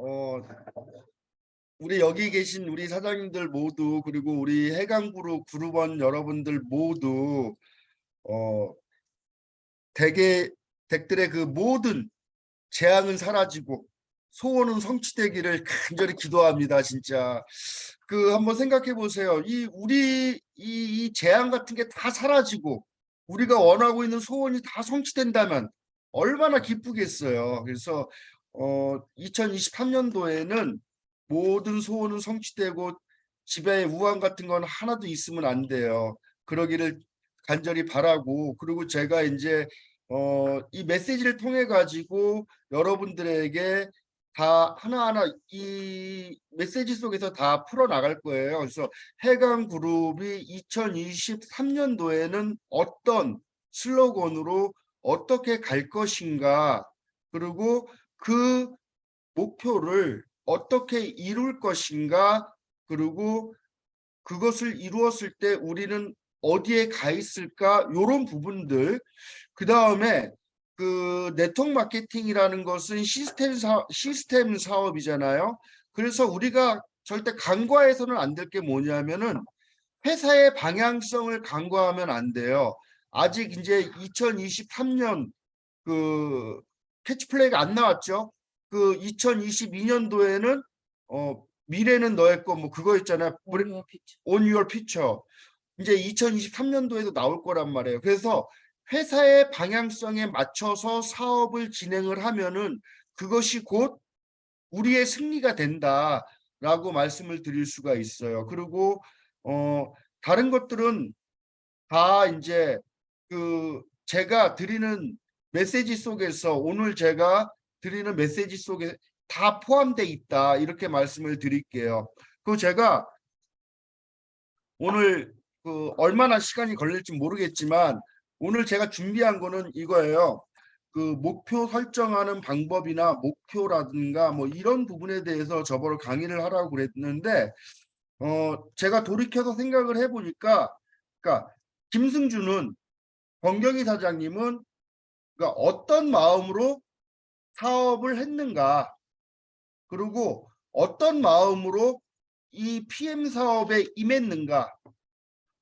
어, 우리 여기 계신 우리 사장님들 모두 그리고 우리 해강그룹 그룹원 여러분들 모두 어, 댁들의 그 모든 재앙은 사라지고 소원은 성취되기를 간절히 기도합니다. 진짜 그 한번 생각해 보세요. 이 재앙 같은 게 다 사라지고 우리가 원하고 있는 소원이 다 성취된다면 얼마나 기쁘겠어요. 그래서 2023년도에는 모든 소원은 성취되고 집에 우환 같은 건 하나도 있으면 안 돼요. 그러기를 간절히 바라고, 그리고 제가 이제 이 메시지를 통해 가지고 여러분들에게 다 하나하나 이 메시지 속에서 다 풀어나갈 거예요. 그래서 해강 그룹이 2023년도에는 어떤 슬로건으로 어떻게 갈 것인가, 그리고 그 목표를 어떻게 이룰 것인가, 그리고 그것을 이루었을 때 우리는 어디에 가 있을까, 이런 부분들. 그 다음에 그 네트워크 마케팅이라는 것은 시스템 사업이잖아요. 그래서 우리가 절대 간과해서는 안 될 게 뭐냐면은 회사의 방향성을 간과하면 안 돼요. 아직 이제 2023년 그 캐치플레이가 안 나왔죠. 그 2022년도에는 미래는 너의 거 뭐 그거 있잖아요. On your future. 이제 2023년도에도 나올 거란 말이에요. 그래서 회사의 방향성에 맞춰서 사업을 진행을 하면은 그것이 곧 우리의 승리가 된다라고 말씀을 드릴 수가 있어요. 그리고 다른 것들은 다 이제 그 제가 드리는 메시지 속에서, 오늘 제가 드리는 메시지 속에 다 포함되어 있다, 이렇게 말씀을 드릴게요. 그 제가 오늘 그 얼마나 시간이 걸릴지 모르겠지만 오늘 제가 준비한 거는 이거예요. 그 목표 설정하는 방법이나 목표라든가 뭐 이런 부분에 대해서 저번에 강의를 하라고 그랬는데 제가 돌이켜서 생각을 해보니까, 그러니까 김승준은, 권경희 사장님은, 그러니까 어떤 마음으로 사업을 했는가, 그리고 어떤 마음으로 이 PM 사업에 임했는가,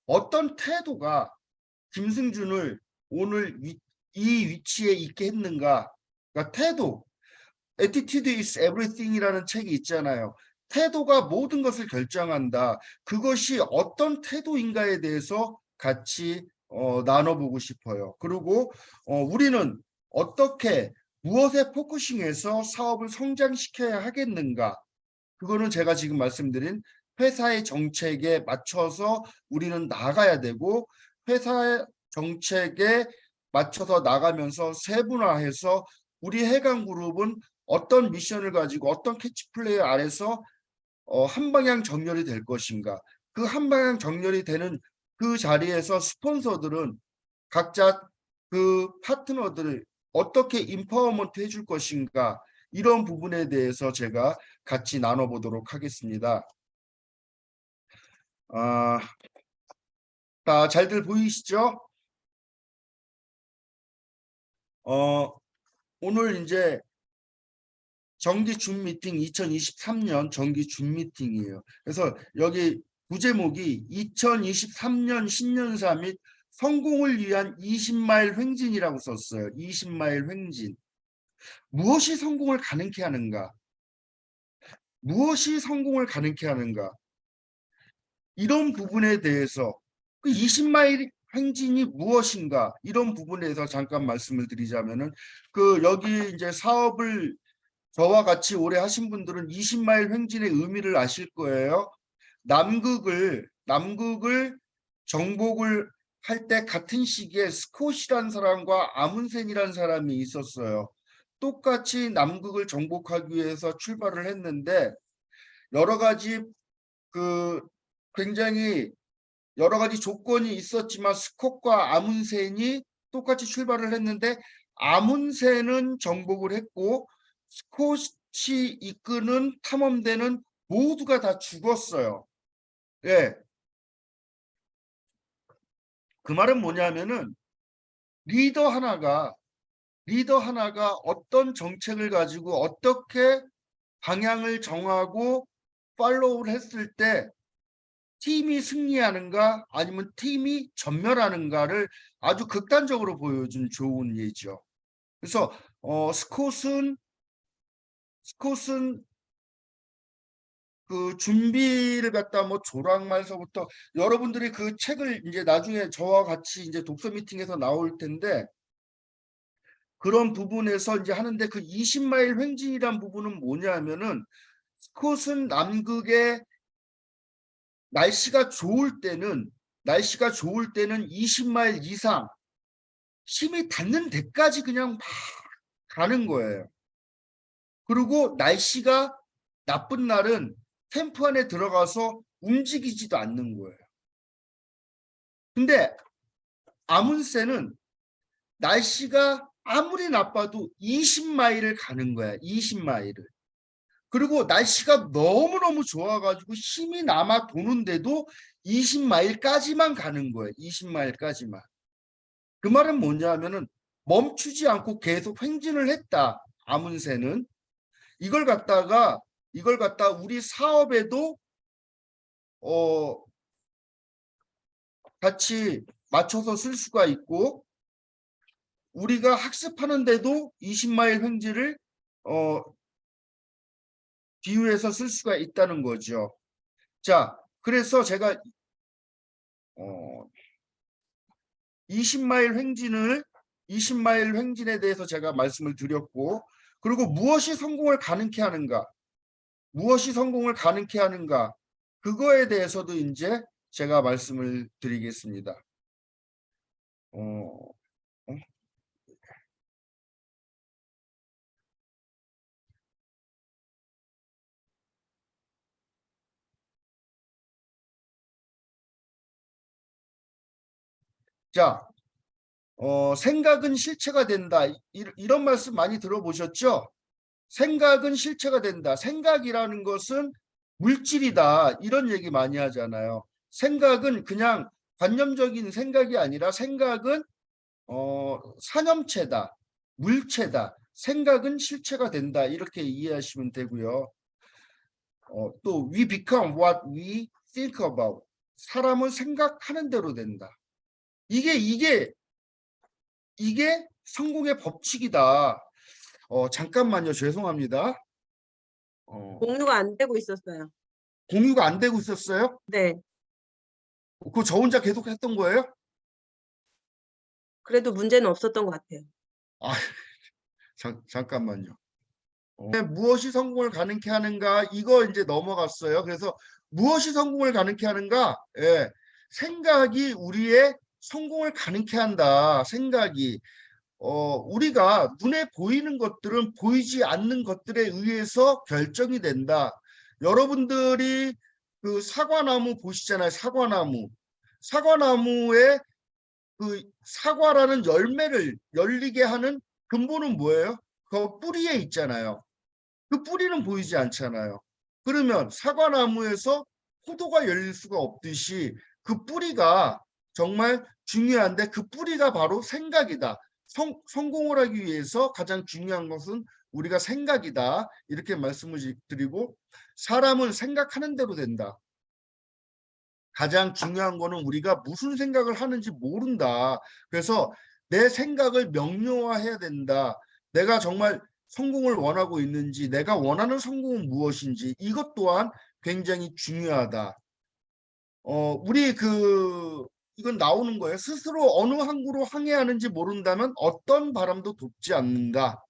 어떤 태도가 김승준을 오늘 이 위치에 있게 했는가. 그러니까 태도, Attitude is everything이라는 책이 있잖아요. 태도가 모든 것을 결정한다. 그것이 어떤 태도인가에 대해서 같이 나눠보고 싶어요. 그리고 우리는 어떻게 무엇에 포커싱해서 사업을 성장시켜야 하겠는가. 그거는 제가 지금 말씀드린 회사의 정책에 맞춰서 우리는 나가야 되고, 회사의 정책에 맞춰서 나가면서 세분화해서 우리 해강그룹은 어떤 미션을 가지고 어떤 캐치플레이 아래서 한 방향 정렬이 될 것인가. 그 한 방향 정렬이 되는 그 자리에서 스폰서들은 각자 그 파트너들을 어떻게 인파워먼트 해줄 것인가, 이런 부분에 대해서 제가 같이 나눠보도록 하겠습니다. 잘들 보이시죠? 오늘 이제 정기 준 미팅, 2023년 정기 준 미팅이에요. 그래서 여기 부제목이 2023년 신년사 및 성공을 위한 20마일 횡진이라고 썼어요. 20마일 횡진. 무엇이 성공을 가능케 하는가? 무엇이 성공을 가능케 하는가? 이런 부분에 대해서 그 20마일 행진이 무엇인가, 이런 부분에서 잠깐 말씀을 드리자면은, 그 여기 이제 사업을 저와 같이 오래 하신 분들은 20마일 행진의 의미를 아실 거예요. 남극을 정복을 할 때 같은 시기에 스콧이라는 사람과 아문센이라는 사람이 있었어요. 똑같이 남극을 정복하기 위해서 출발을 했는데 여러 가지 그 굉장히 여러 가지 조건이 있었지만 스콧과 아문센이 똑같이 출발을 했는데 아문센은 정복을 했고 스콧이 이끄는 탐험대는 모두가 다 죽었어요. 예. 그 말은 뭐냐면은 리더 하나가 어떤 정책을 가지고 어떻게 방향을 정하고 팔로우를 했을 때 팀이 승리하는가 아니면 팀이 전멸하는가를 아주 극단적으로 보여준 좋은 예죠. 그래서 스콧은 그 준비를 갖다 뭐 조랑말서부터 여러분들이 그 책을 이제 나중에 저와 같이 이제 독서 미팅에서 나올 텐데 그런 부분에서 이제 하는데 그 20마일 횡진이란 부분은 뭐냐면은 스콧은 남극의 날씨가 좋을 때는 20마일 이상 힘이 닿는 데까지 그냥 막 가는 거예요. 그리고 날씨가 나쁜 날은 캠프 안에 들어가서 움직이지도 않는 거예요. 근데 아문센은 날씨가 아무리 나빠도 20마일을 가는 거야. 20마일을. 그리고 날씨가 너무너무 좋아가지고 힘이 남아 도는데도 20마일까지만 가는 거예요. 20마일까지만. 그 말은 뭐냐면은 멈추지 않고 계속 횡진을 했다. 아문센은. 이걸 갖다 우리 사업에도 어 같이 맞춰서 쓸 수가 있고 우리가 학습하는데도 20마일 횡진을 어 비유해서 쓸 수가 있다는 거죠. 자, 그래서 제가 20마일 횡진을 20마일 횡진에 대해서 제가 말씀을 드렸고 그리고 무엇이 성공을 가능케 하는가? 무엇이 성공을 가능케 하는가? 그거에 대해서도 이제 제가 말씀을 드리겠습니다. 어, 어? 자, 생각은 실체가 된다. 이런 말씀 많이 들어보셨죠? 생각은 실체가 된다. 생각이라는 것은 물질이다. 이런 얘기 많이 하잖아요. 생각은 그냥 관념적인 생각이 아니라 생각은 산염체다. 물체다. 생각은 실체가 된다. 이렇게 이해하시면 되고요. 또 we become what we think about. 사람은 생각하는 대로 된다. 이게 성공의 법칙이다. 잠깐만요. 죄송합니다. 어, 공유가 안 되고 있었어요. 공유가 안 되고 있었어요? 네. 그거 저 혼자 계속 했던 거예요? 그래도 문제는 없었던 것 같아요. 아, 잠깐만요. 무엇이 성공을 가능케 하는가? 이거 이제 넘어갔어요. 그래서 무엇이 성공을 가능케 하는가? 예, 생각이 우리의 성공을 가능케 한다. 생각이. 우리가 눈에 보이는 것들은 보이지 않는 것들에 의해서 결정이 된다. 여러분들이 그 사과나무 보시잖아요. 사과나무. 사과나무에 그 사과라는 열매를 열리게 하는 근본은 뭐예요? 그 뿌리에 있잖아요. 그 뿌리는 보이지 않잖아요. 그러면 사과나무에서 포도가 열릴 수가 없듯이 그 뿌리가 정말 중요한데 그 뿌리가 바로 생각이다. 성공을 하기 위해서 가장 중요한 것은 우리가 생각이다. 이렇게 말씀을 드리고 사람은 생각하는 대로 된다. 가장 중요한 거는 우리가 무슨 생각을 하는지 모른다. 그래서 내 생각을 명료화해야 된다. 내가 정말 성공을 원하고 있는지, 내가 원하는 성공은 무엇인지 이것 또한 굉장히 중요하다. 우리 이건 나오는 거예요. 스스로 어느 항구로 항해하는지 모른다면 어떤 바람도 돕지 않는가.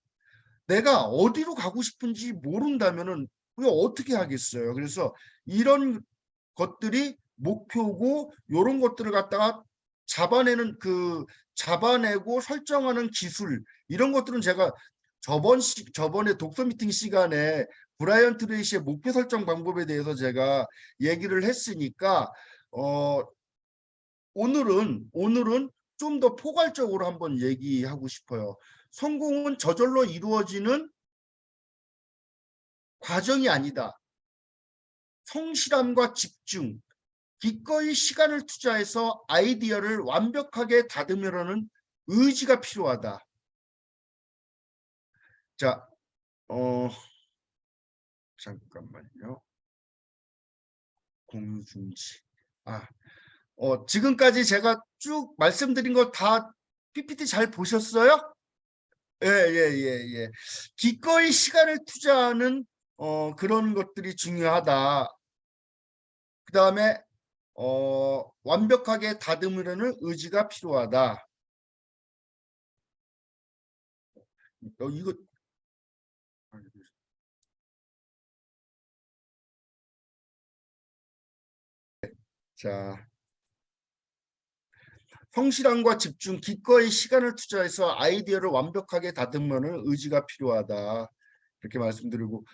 내가 어디로 가고 싶은지 모른다면은 우리가 어떻게 하겠어요. 그래서 이런 것들이 목표고 이런 것들을 갖다가 잡아내고 설정하는 기술 이런 것들은 제가 저번에 독서 미팅 시간에 브라이언 트레이시의 목표 설정 방법에 대해서 제가 얘기를 했으니까 어, 오늘은 좀 더 포괄적으로 한번 얘기하고 싶어요. 성공은 저절로 이루어지는 과정이 아니다. 성실함과 집중, 기꺼이 시간을 투자해서 아이디어를 완벽하게 다듬으려는 의지가 필요하다. 자, 잠깐만요. 공유 중지. 지금까지 제가 쭉 말씀드린 거 다 PPT 잘 보셨어요? 예, 예, 예, 예. 기꺼이 시간을 투자하는 그런 것들이 중요하다. 그 다음에 완벽하게 다듬으려는 의지가 필요하다. 이거 자, 성실함과 집중, 기꺼이 시간을 투자해서 아이디어를 완벽하게 다듬으려는 의지가 필요하다. 이렇게 말씀드리고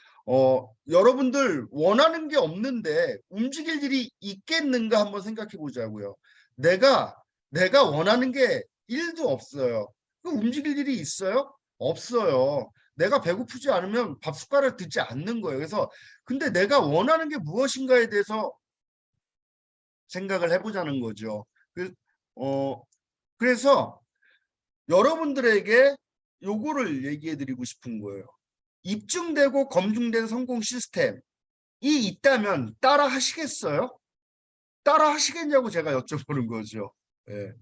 여러분들 원하는 게 없는데 움직일 일이 있겠는가 한번 생각해 보자고요. 내가 원하는 게 1도 없어요. 그 움직일 일이 있어요? 없어요. 내가 배고프지 않으면 밥 숟가락 듣지 않는 거예요. 그래서 근데 내가 원하는 게 무엇인가에 대해서 생각을 해보자는 거죠. 그래서 여러분들에게 요거를 얘기해 드리고 싶은 거예요. 입증되고 검증된 성공 시스템이 있다면 따라 하시겠어요? 따라 하시겠냐고 제가 여쭤보는 거죠. 예.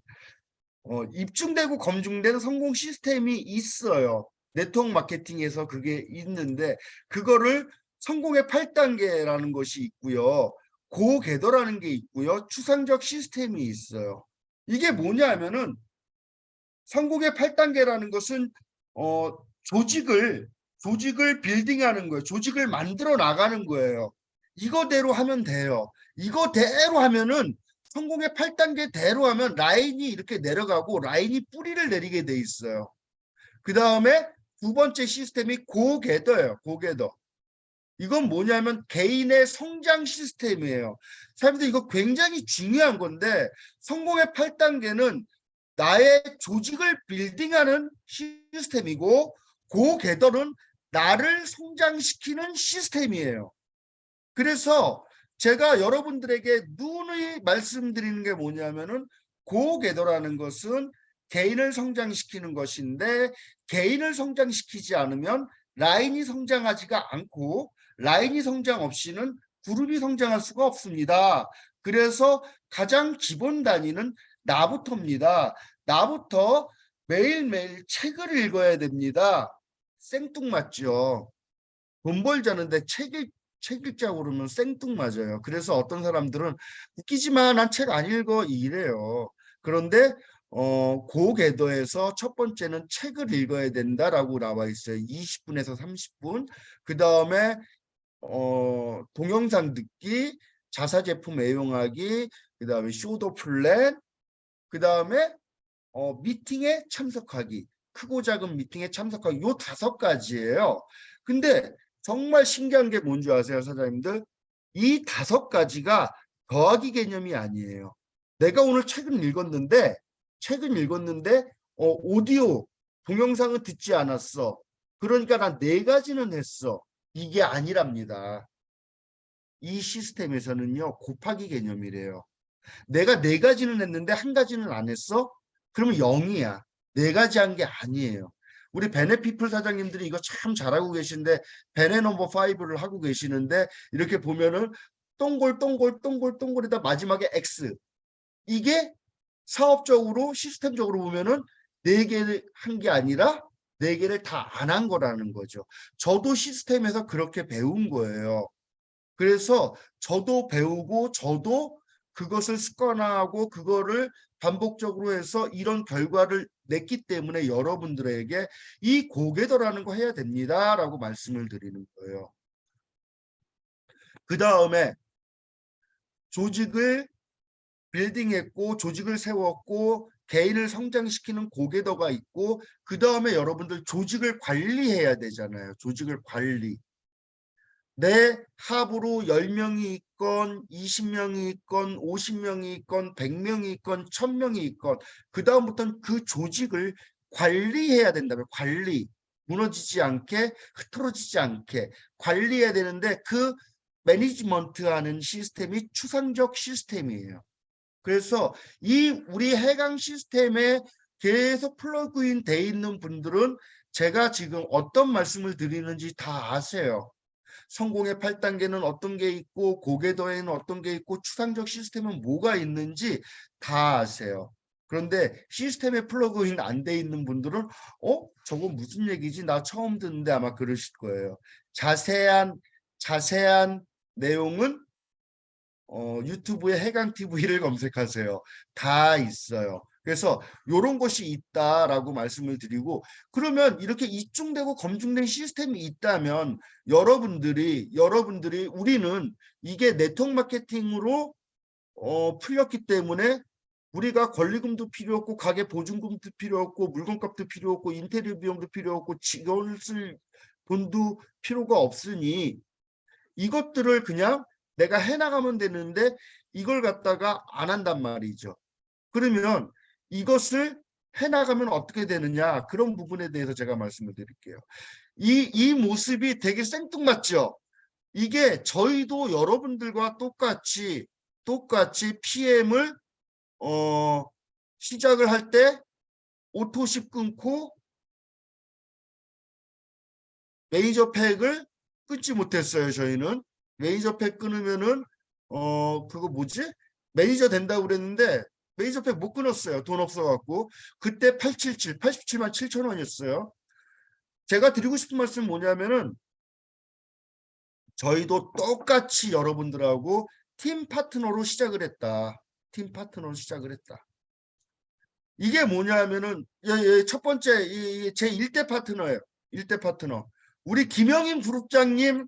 입증되고 검증된 성공 시스템이 있어요. 네트워크 마케팅에서 그게 있는데 그거를 성공의 8단계라는 것이 있고요. 고궤도라는 게 있고요. 추상적 시스템이 있어요. 이게 뭐냐 하면은 성공의 8단계라는 것은 조직을 빌딩하는 거예요. 조직을 만들어 나가는 거예요. 이거대로 하면 돼요. 이거대로 하면은 성공의 8단계대로 하면 라인이 이렇게 내려가고 라인이 뿌리를 내리게 돼 있어요. 그 다음에 두 번째 시스템이 고궤도예요. 고궤도. 이건 뭐냐면 개인의 성장 시스템이에요. 사람들 이거 굉장히 중요한 건데 성공의 8단계는 나의 조직을 빌딩하는 시스템이고 고궤도는 나를 성장시키는 시스템이에요. 그래서 제가 여러분들에게 누누이 말씀드리는 게 뭐냐면은 고궤도라는 것은 개인을 성장시키는 것인데 개인을 성장시키지 않으면 라인이 성장하지가 않고 라인이 성장 없이는 그룹이 성장할 수가 없습니다. 그래서 가장 기본 단위는 나부터입니다. 나부터 매일매일 책을 읽어야 됩니다. 생뚱맞죠. 돈 벌자는데 책 읽자고 그러면 생뚱맞아요. 그래서 어떤 사람들은 웃기지 마, 난 책 안 읽어 이래요. 그런데 고궤도에서 첫 번째는 책을 읽어야 된다라고 나와 있어요. 20분에서 30분. 그 다음에 동영상 듣기, 자사 제품 애용하기, 그 다음에 쇼도 플랜, 그 다음에 미팅에 참석하기, 크고 작은 미팅에 참석하기, 요 5가지예요. 근데 정말 신기한 게 뭔지 아세요, 사장님들? 이 5가지가 더하기 개념이 아니에요. 내가 오늘 책은 읽었는데 오디오, 동영상은 듣지 않았어. 그러니까 난 4가지는 했어. 이게 아니랍니다. 이 시스템에서는요, 곱하기 개념이래요. 내가 4가지는 했는데 1가지는 안 했어? 그러면 0이야. 4가지 한 게 아니에요. 우리 베네피플 사장님들이 이거 참 잘하고 계신데 베네 넘버 5를 하고 계시는데 이렇게 보면은 동글동글동글동글에다 마지막에 X. 이게 사업적으로 시스템적으로 보면은 4개를 한 게 아니라 4개를 다 안 한 거라는 거죠. 저도 시스템에서 그렇게 배운 거예요. 그래서 저도 배우고 저도 그것을 습관화하고 그거를 반복적으로 해서 이런 결과를 냈기 때문에 여러분들에게 이 고궤도라는 거 해야 됩니다라고 말씀을 드리는 거예요. 그 다음에 조직을 빌딩했고 조직을 세웠고 개인을 성장시키는 고궤도가 있고 그 다음에 여러분들 조직을 관리해야 되잖아요. 조직을 관리. 내 합으로 10명이 있건 20명이 있건 50명이 있건 100명이 있건 1000명이 있건 그 다음부터는 그 조직을 관리해야 된다면 관리. 무너지지 않게 흐트러지지 않게 관리해야 되는데 그 매니지먼트하는 시스템이 추상적 시스템이에요. 그래서 이 우리 해강 시스템에 계속 플러그인 돼 있는 분들은 제가 지금 어떤 말씀을 드리는지 다 아세요. 성공의 8단계는 어떤 게 있고 고궤도에는 어떤 게 있고 추상적 시스템은 뭐가 있는지 다 아세요. 그런데 시스템에 플러그인 안 돼 있는 분들은 저거 무슨 얘기지? 나 처음 듣는데 아마 그러실 거예요. 자세한 내용은 유튜브에 해강 TV를 검색하세요. 다 있어요. 그래서 이런 것이 있다라고 말씀을 드리고, 그러면 이렇게 이중되고 검증된 시스템이 있다면 여러분들이 우리는 이게 네트워크 마케팅으로 풀렸기 때문에 우리가 권리금도 필요 없고 가게 보증금도 필요 없고 물건값도 필요 없고 인테리어 비용도 필요 없고 직원을 쓸 돈도 필요가 없으니 이것들을 그냥 내가 해나가면 되는데 이걸 갖다가 안 한단 말이죠. 그러면 이것을 해나가면 어떻게 되느냐, 그런 부분에 대해서 제가 말씀을 드릴게요. 이 모습이 되게 생뚱맞죠. 이게 저희도 여러분들과 똑같이 PM을 시작을 할 때 오토십 끊고 메이저 팩을 끊지 못했어요. 저희는 메이저 팩 끊으면은 그거 뭐지? 매니저 된다고 그랬는데 메이저 팩 못 끊었어요. 돈 없어갖고. 그때 87만 7천 원이었어요. 제가 드리고 싶은 말씀은 뭐냐면은 저희도 똑같이 여러분들하고 팀 파트너로 시작을 했다. 팀 파트너로 시작을 했다. 이게 뭐냐면은 첫 번째 제 1대 파트너예요. 1대 파트너. 우리 김영임 그룹장님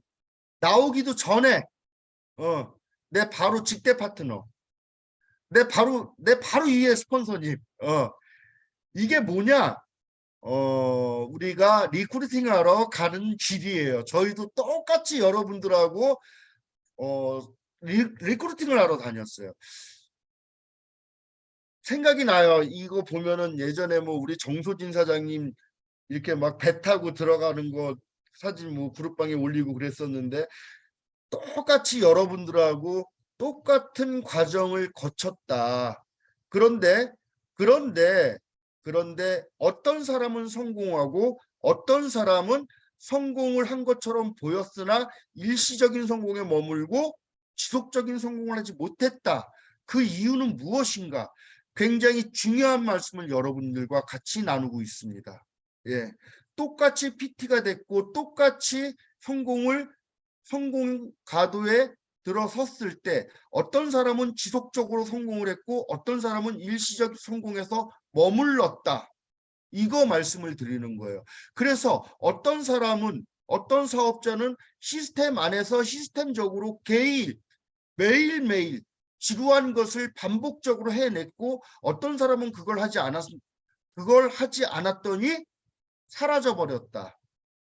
나오기도 전에 내 바로 직대 파트너. 내 바로 위에 스폰서님. 이게 뭐냐? 우리가 리크루팅 하러 가는 길이에요. 저희도 똑같이 여러분들하고 리크루팅을 하러 다녔어요. 생각이 나요. 이거 보면은 예전에 뭐 우리 정소진 사장님 이렇게 막 배 타고 들어가는 거 사진 뭐 그룹방에 올리고 그랬었는데 똑같이 여러분들하고 똑같은 과정을 거쳤다. 그런데 어떤 사람은 성공하고 어떤 사람은 성공을 한 것처럼 보였으나 일시적인 성공에 머물고 지속적인 성공을 하지 못했다. 그 이유는 무엇인가? 굉장히 중요한 말씀을 여러분들과 같이 나누고 있습니다. 예. 똑같이 PT가 됐고 똑같이 성공 가도에 들어섰을 때 어떤 사람은 지속적으로 성공을 했고 어떤 사람은 일시적 성공에서 머물렀다. 이거 말씀을 드리는 거예요. 그래서 어떤 사업자는 시스템 안에서 시스템적으로 매일매일 지루한 것을 반복적으로 해냈고 어떤 사람은 그걸 하지 않았더니 사라져 버렸다.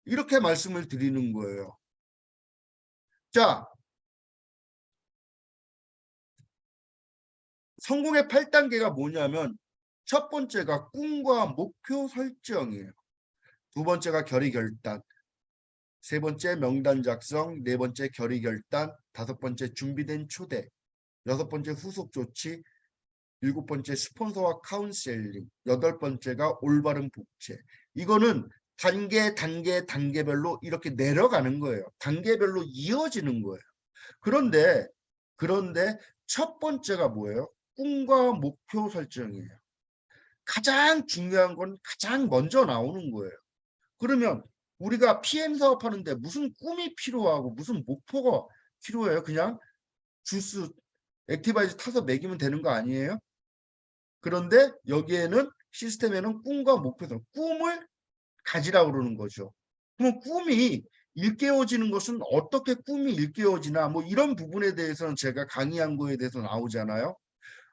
이렇게 말씀을 드리는 거예요. 자, 성공의 8단계가 뭐냐면 첫 번째가 꿈과 목표 설정이에요. 두 번째가 결의 결단, 세 번째 명단 작성, 네 번째 결의 결단, 다섯 번째 준비된 초대, 여섯 번째 후속 조치, 일곱 번째 스폰서와 카운셀링, 여덟 번째가 올바른 복제. 이거는 단계별로 이렇게 내려가는 거예요. 단계별로 이어지는 거예요. 그런데 첫 번째가 뭐예요? 꿈과 목표 설정이에요. 가장 중요한 건 가장 먼저 나오는 거예요. 그러면 우리가 PM 사업하는데 무슨 꿈이 필요하고 무슨 목표가 필요해요? 그냥 주스 액티바이즈 타서 먹이면 되는 거 아니에요? 그런데 여기에는 시스템에는 꿈과 목표다. 꿈을 가지라고 그러는 거죠. 그럼 꿈이 일깨워지는 것은 어떻게 꿈이 일깨워지나 뭐 이런 부분에 대해서는 제가 강의한 거에 대해서 나오잖아요.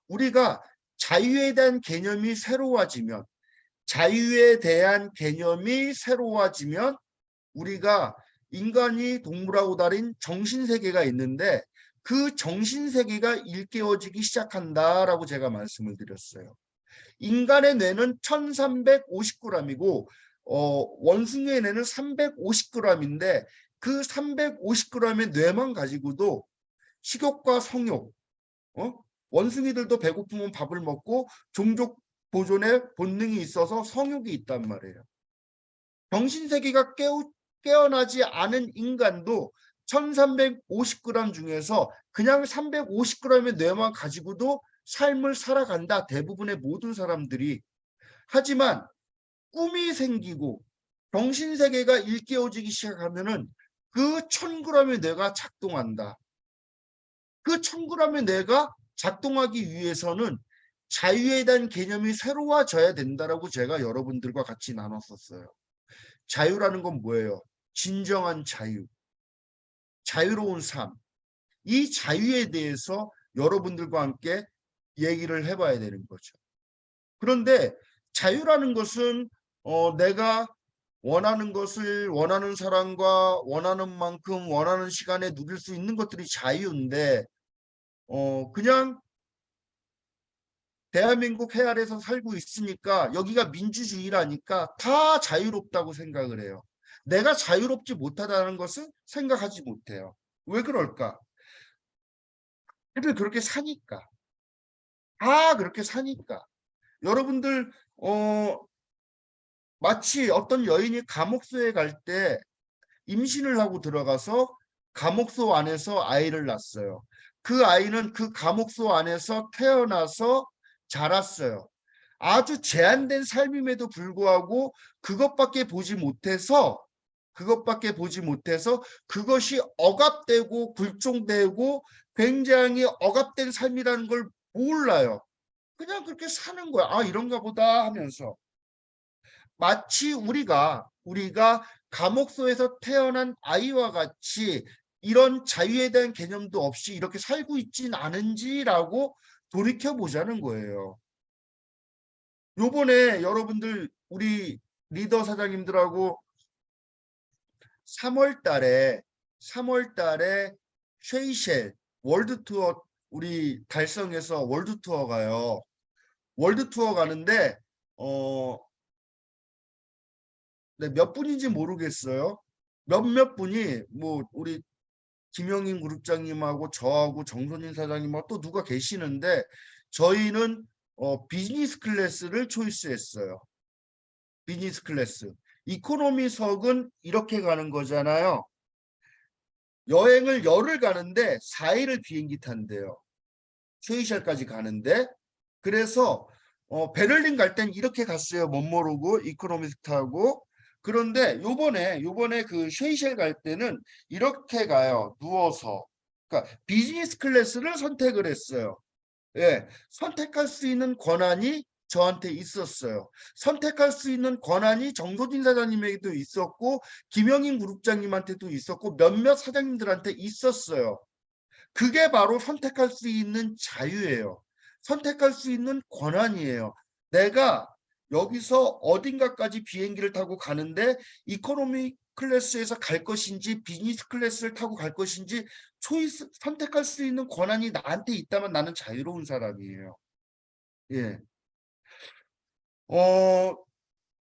우리가 자유에 대한 개념이 새로워지면 우리가 인간이 동물하고 다른 정신세계가 있는데 그 정신세계가 일깨워지기 시작한다라고 제가 말씀을 드렸어요. 인간의 뇌는 1350g이고 원숭이의 뇌는 350g인데 그 350g의 뇌만 가지고도 식욕과 성욕, 원숭이들도 배고프면 밥을 먹고 종족 보존의 본능이 있어서 성욕이 있단 말이에요. 정신세계가 깨어나지 않은 인간도 1350g 중에서 그냥 350g의 뇌만 가지고도 삶을 살아간다. 대부분의 모든 사람들이. 하지만 꿈이 생기고 정신세계가 일깨워지기 시작하면은 그 1000g의 뇌가 작동한다. 그 1000g의 뇌가 작동하기 위해서는 자유에 대한 개념이 새로워져야 된다라고 제가 여러분들과 같이 나눴었어요. 자유라는 건 뭐예요? 진정한 자유, 자유로운 삶. 이 자유에 대해서 여러분들과 함께 얘기를 해봐야 되는 거죠. 그런데 자유라는 것은 내가 원하는 것을 원하는 사람과 원하는 만큼 원하는 시간에 누릴 수 있는 것들이 자유인데 그냥 대한민국 해안에서 살고 있으니까 여기가 민주주의라니까 다 자유롭다고 생각을 해요. 내가 자유롭지 못하다는 것은 생각하지 못해요. 왜 그럴까? 다들 그렇게 사니까. 다 그렇게 사니까. 여러분들 마치 어떤 여인이 감옥소에 갈 때 임신을 하고 들어가서 감옥소 안에서 아이를 낳았어요. 그 아이는 그 감옥소 안에서 태어나서 자랐어요. 아주 제한된 삶임에도 불구하고 그것밖에 보지 못해서 그것이 억압되고 굴종되고 굉장히 억압된 삶이라는 걸 몰라요. 그냥 그렇게 사는 거야. 아, 이런가 보다 하면서. 마치 우리가 감옥소에서 태어난 아이와 같이 이런 자유에 대한 개념도 없이 이렇게 살고 있진 않은지라고 돌이켜 보자는 거예요. 요번에 여러분들 우리 리더 사장님들하고 3월 달에 쉐이셸 월드 투어 우리 달성에서 월드 투어 가요. 월드 투어 가는데 네, 몇 분인지 모르겠어요. 몇몇 분이 뭐 우리 김영인 그룹장님하고 저하고 정선인 사장님하고 또 누가 계시는데 저희는 비즈니스 클래스를 초이스했어요. 비즈니스 클래스. 이코노미석은 이렇게 가는 거잖아요. 여행을 열흘 가는데 4일을 비행기 탄대요. 쉐이셜까지 가는데 그래서 베를린 갈 땐 이렇게 갔어요. 못 모르고 이코노미스 타고. 그런데 요번에 그 쉐이셸 갈 때는 이렇게 가요. 누워서. 그러니까 비즈니스 클래스를 선택을 했어요. 예, 선택할 수 있는 권한이 저한테 있었어요. 선택할 수 있는 권한이 정소진 사장님에게도 있었고 김영인 그룹장님한테도 있었고 몇몇 사장님들한테 있었어요. 그게 바로 선택할 수 있는 자유예요. 선택할 수 있는 권한이에요. 내가 여기서 어딘가까지 비행기를 타고 가는데 이코노미 클래스에서 갈 것인지 비즈니스 클래스를 타고 갈 것인지 선택할 수 있는 권한이 나한테 있다면 나는 자유로운 사람이에요. 예.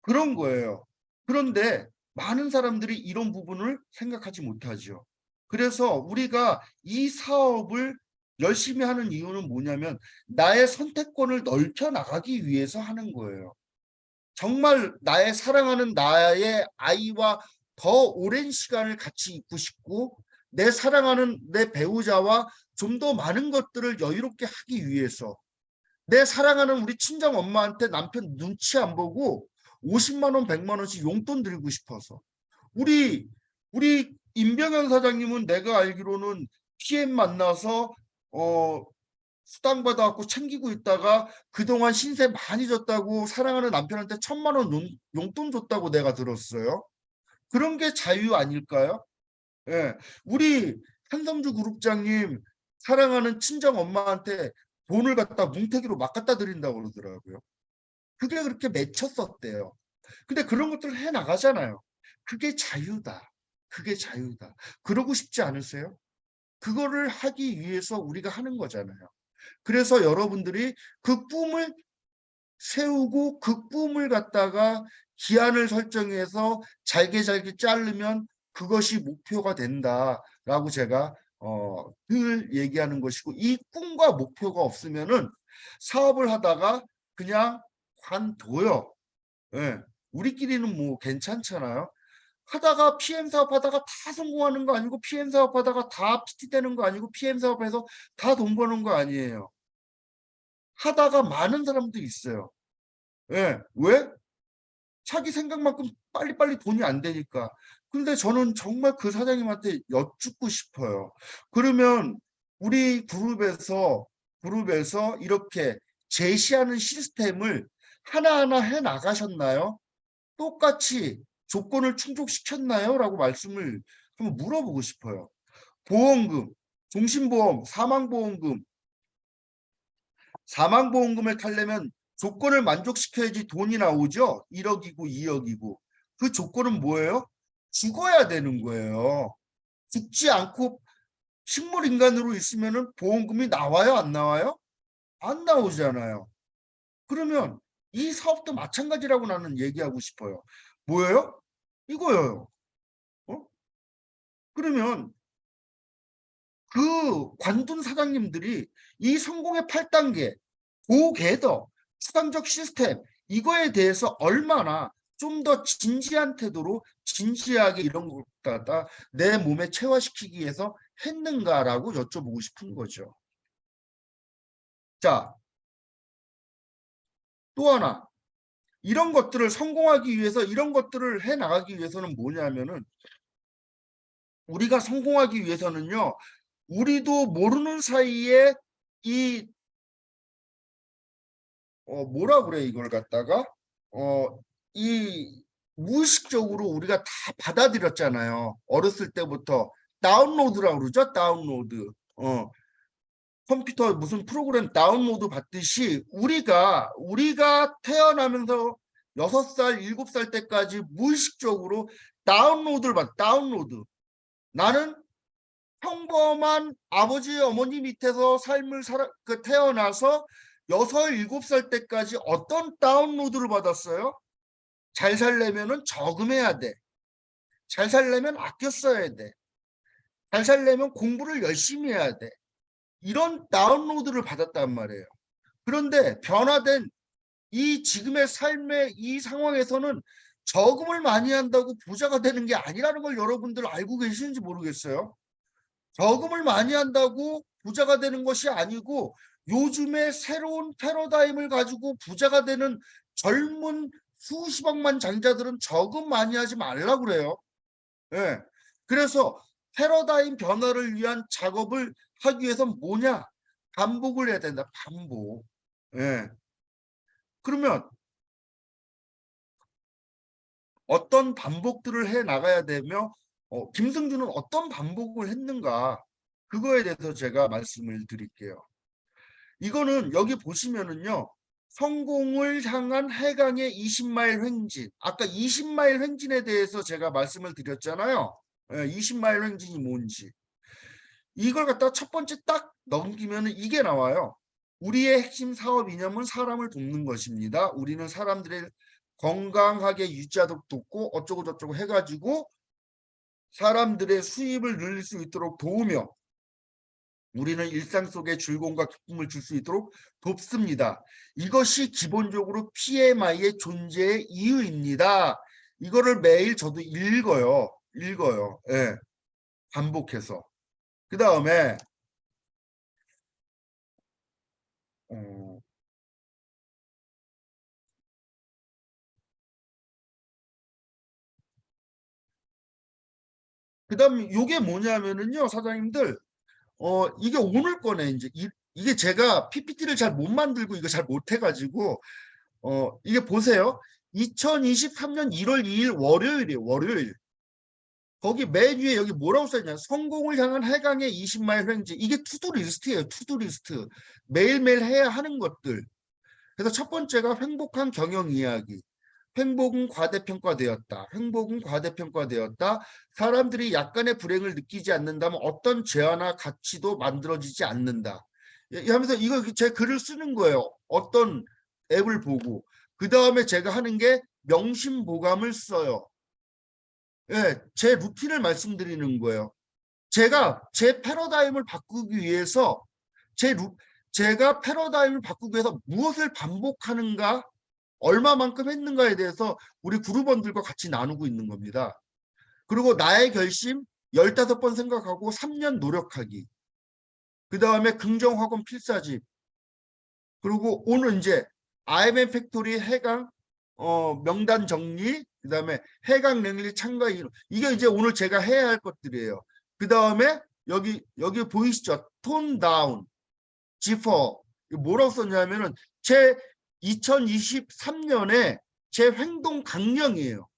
그런 거예요. 그런데 많은 사람들이 이런 부분을 생각하지 못하죠. 그래서 우리가 이 사업을 열심히 하는 이유는 뭐냐면 나의 선택권을 넓혀 나가기 위해서 하는 거예요. 정말 나의 사랑하는 나의 아이와 더 오랜 시간을 같이 있고 싶고 내 사랑하는 내 배우자와 좀 더 많은 것들을 여유롭게 하기 위해서 내 사랑하는 우리 친정 엄마한테 남편 눈치 안 보고 50만 원, 100만 원씩 용돈 드리고 싶어서. 우리 임병현 사장님은 내가 알기로는 PM 만나서 수당 받아갖고 챙기고 있다가 그동안 신세 많이 졌다고 사랑하는 남편한테 1000만 원 용돈 줬다고 내가 들었어요. 그런 게 자유 아닐까요? 예. 우리 한성주 그룹장님 사랑하는 친정 엄마한테 돈을 갖다 뭉태기로 막 갖다 드린다고 그러더라고요. 그게 그렇게 맺혔었대요. 근데 그런 것들을 해 나가잖아요. 그게 자유다. 그게 자유다. 그러고 싶지 않으세요? 그거를 하기 위해서 우리가 하는 거잖아요. 그래서 여러분들이 그 꿈을 세우고 그 꿈을 갖다가 기한을 설정해서 잘게 자르면 그것이 목표가 된다라고 제가 늘 얘기하는 것이고 이 꿈과 목표가 없으면은 사업을 하다가 그냥 관둬요. 예. 우리끼리는 뭐 괜찮잖아요. 하다가 PM 사업하다가 다 성공하는 거 아니고 PM 사업하다가 다 PT 되는 거 아니고 PM 사업해서 다 돈 버는 거 아니에요. 하다가 많은 사람들이 있어요. 예. 왜? 자기 생각만큼 빨리빨리 돈이 안 되니까. 근데 저는 정말 그 사장님한테 여쭙고 싶어요. 그러면 우리 그룹에서 이렇게 제시하는 시스템을 하나하나 해 나가셨나요? 똑같이 조건을 충족시켰나요? 라고 말씀을 한번 물어보고 싶어요. 보험금, 종신보험, 사망보험금을 타려면 조건을 만족시켜야지 돈이 나오죠. 1억이고 2억이고. 그 조건은 뭐예요? 죽어야 되는 거예요. 죽지 않고 식물인간으로 있으면 보험금이 나와요? 안 나와요? 안 나오잖아요. 그러면 이 사업도 마찬가지라고 나는 얘기하고 싶어요. 뭐예요? 이거예요. 어? 그러면 그 관둔 사장님들이 이 성공의 8단계, 고개더, 추상적 시스템 이거에 대해서 얼마나 좀 더 진지한 태도로 진지하게 이런 걸 갖다 내 몸에 체화시키기 위해서 했는가라고 여쭤보고 싶은 거죠. 자, 또 하나. 이런 것들을 성공하기 위해서 이런 것들을 해 나가기 위해서는 뭐냐면은 우리가 성공하기 위해서는요. 우리도 모르는 사이에 이 뭐라 그래 이걸 갖다가 이 무의식적으로 우리가 다 받아들였잖아요. 어렸을 때부터 다운로드라고 그러죠. 다운로드. 컴퓨터 무슨 프로그램 다운로드 받듯이 우리가 태어나면서 6살, 7살 때까지 무의식적으로 다운로드를 다운로드. 나는 평범한 아버지 어머니 밑에서 삶을 태어나서 6, 7살 때까지 어떤 다운로드를 받았어요? 잘 살려면은 저금해야 돼. 잘 살려면 아껴 써야 돼. 잘 살려면 공부를 열심히 해야 돼. 이런 다운로드를 받았단 말이에요. 그런데 변화된 이 지금의 삶의 이 상황에서는 저금을 많이 한다고 부자가 되는 게 아니라는 걸 여러분들 알고 계시는지 모르겠어요. 저금을 많이 한다고 부자가 되는 것이 아니고 요즘에 새로운 패러다임을 가지고 부자가 되는 젊은 수십억만 장자들은 저금 많이 하지 말라고 그래요. 예. 그래서 패러다임 변화를 위한 작업을 하기 위해서 뭐냐? 반복을 해야 된다. 반복. 예. 그러면 어떤 반복들을 해 나가야 되며 김승준은 어떤 반복을 했는가? 그거에 대해서 제가 말씀을 드릴게요. 이거는 여기 보시면은요. 성공을 향한 해강의 20마일 횡진. 아까 20마일 횡진에 대해서 제가 말씀을 드렸잖아요. 20마일 횡진이 뭔지. 이걸 갖다 첫 번째 딱 넘기면은 이게 나와요. 우리의 핵심 사업 이념은 사람을 돕는 것입니다. 우리는 사람들의 건강하게 유지하도록 돕고 어쩌고 저쩌고 해가지고 사람들의 수입을 늘릴 수 있도록 도우며 우리는 일상 속에 즐거움과 기쁨을 줄 수 있도록 돕습니다. 이것이 기본적으로 PMI의 존재의 이유입니다. 이거를 매일 저도 읽어요. 예. 반복해서. 그 다음에 그다음에 이게 뭐냐면은요, 사장님들, 이게 오늘 거네 이제 이게 제가 PPT를 잘 못 만들고 이거 잘 못해가지고 이게 보세요. 2023년 1월 2일 월요일이에요. 월요일. 거기 맨 위에 여기 뭐라고 써있냐? 성공을 향한 해강의 20마일 횡진. 이게 투두 리스트예요. 투두 리스트. 매일매일 해야 하는 것들. 그래서 첫 번째가 행복한 경영 이야기. 행복은 과대평가되었다. 행복은 과대평가되었다. 사람들이 약간의 불행을 느끼지 않는다면 어떤 재화나 가치도 만들어지지 않는다. 하면서 이거 제 글을 쓰는 거예요. 어떤 앱을 보고. 그 다음에 제가 하는 게 명심보감을 써요. 예, 제 루틴을 말씀드리는 거예요. 제가 제 패러다임을 바꾸기 위해서 제가 패러다임을 바꾸기 위해서 무엇을 반복하는가 얼마만큼 했는가에 대해서 우리 그룹원들과 같이 나누고 있는 겁니다. 그리고 나의 결심 15번 생각하고 3년 노력하기. 그 다음에 긍정학원 필사집. 그리고 오늘 이제 IM 팩토리 해강 명단 정리, 그 다음에 해강 랠리 참가 이론. 이게 이제 오늘 제가 해야 할 것들이에요. 그 다음에 여기 보이시죠? 톤 다운, 지퍼. 뭐라고 썼냐면은 제 2023년에 제 행동 강령이에요.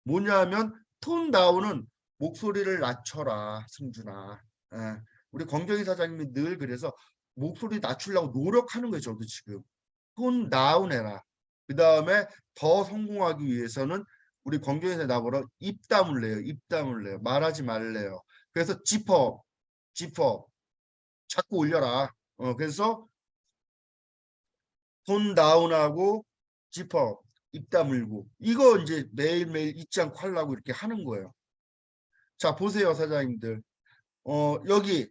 뭐냐면 톤 다운은 목소리를 낮춰라, 승준아. 예. 우리 권경희 사장님이 늘 그래서 목소리 낮추려고 노력하는 거예요. 저도 지금 톤 다운 해라. 그 다음에 더 성공하기 위해서는 우리 권경희 나보러 입담을 내요. 입담을 내요. 말하지 말래요. 그래서 지퍼 자꾸 올려라. 그래서 톤 다운하고 지퍼 입 다물고 이거 이제 매일매일 잊지 않고 하려고 이렇게 하는 거예요. 자, 보세요, 사장님들. 여기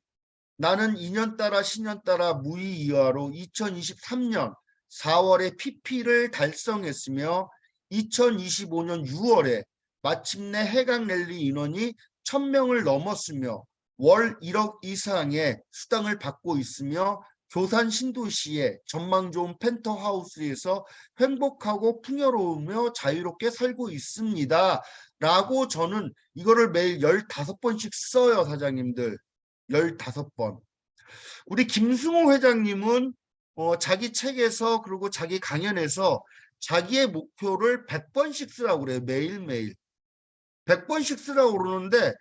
나는 2년 따라 10년 따라 무이이하로 2023년 4월에 PP를 달성했으며 2025년 6월에 마침내 해강 랠리 인원이 1000명을 넘었으며 월 1억 이상의 수당을 받고 있으며 교산 신도시의 전망 좋은 펜트하우스에서 행복하고 풍요로우며 자유롭게 살고 있습니다. 라고 저는 이거를 매일 15번씩 써요, 사장님들. 15번. 우리 김승호 회장님은 자기 책에서 그리고 자기 강연에서 자기의 목표를 100번씩 쓰라고 그래요. 매일매일. 100번씩 쓰라고 그러는데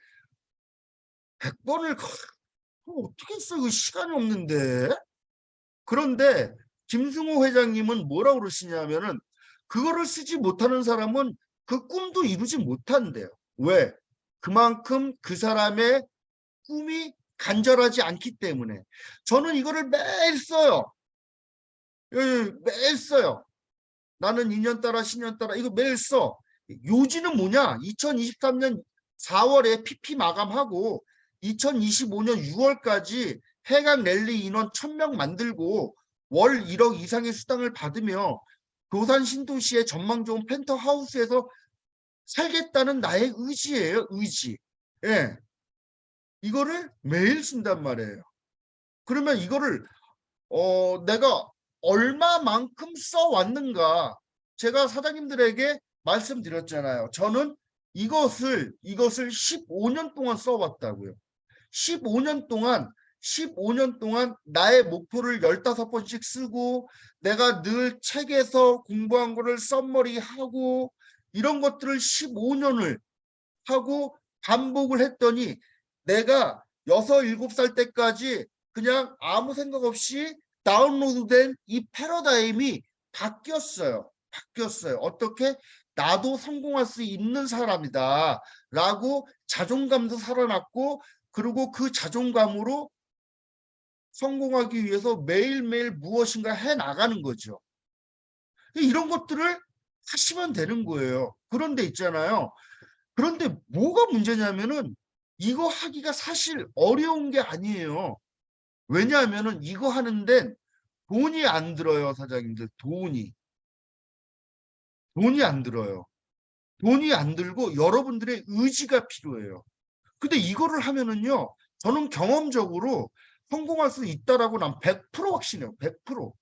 100번을 어떻게 써? 그 시간이 없는데. 그런데 김승호 회장님은 뭐라고 그러시냐면은 그거를 쓰지 못하는 사람은 그 꿈도 이루지 못한대요. 왜? 그만큼 그 사람의 꿈이 간절하지 않기 때문에. 저는 이거를 매일 써요. 매일 써요. 나는 2년 따라 10년 따라 이거 매일 써. 요지는 뭐냐? 2023년 4월에 PP 마감하고 2025년 6월까지 해강 랠리 인원 1000명 만들고 월 1억 이상의 수당을 받으며 교산 신도시의 전망 좋은 펜트하우스에서 살겠다는 나의 의지예요. 의지. 예. 이거를 매일 쓴단 말이에요. 그러면 이거를 내가 얼마만큼 써왔는가. 제가 사장님들에게 말씀드렸잖아요. 저는 이것을 15년 동안 써왔다고요. 15년 동안 나의 목표를 15번씩 쓰고 내가 늘 책에서 공부한 거를 썸머리하고 이런 것들을 15년을 하고 반복을 했더니 내가 6, 7살 때까지 그냥 아무 생각 없이 다운로드된 이 패러다임이 바뀌었어요. 어떻게? 나도 성공할 수 있는 사람이다. 라고 자존감도 살아났고 그리고 그 자존감으로 성공하기 위해서 매일매일 무엇인가 해나가는 거죠. 이런 것들을 하시면 되는 거예요. 그런데 있잖아요. 그런데 뭐가 문제냐면은 이거 하기가 사실 어려운 게 아니에요. 왜냐하면은 이거 하는데 돈이 안 들어요, 사장님들. 돈이 안 들어요. 돈이 안 들고 여러분들의 의지가 필요해요. 근데 이거를 하면은요, 저는 경험적으로 성공할 수 있다라고 난 100% 확신해요. 100%.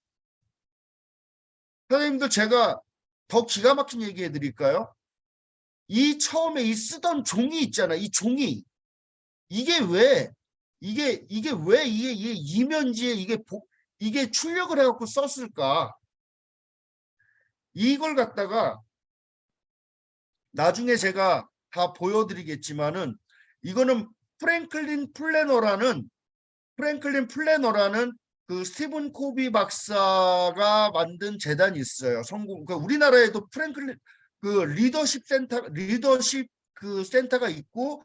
사장님들 제가 더 기가 막힌 얘기해 드릴까요? 이 처음에 이 쓰던 종이 있잖아. 이 종이. 이게 왜 이게 이면지에 이게 출력을 해갖고 썼을까? 이걸 갖다가 나중에 제가 다 보여드리겠지만은 이거는 프랭클린 플래너라는 그 스티븐 코비 박사가 만든 재단이 있어요. 그러니까 우리나라에도 프랭클린 그 리더십 그 센터가 있고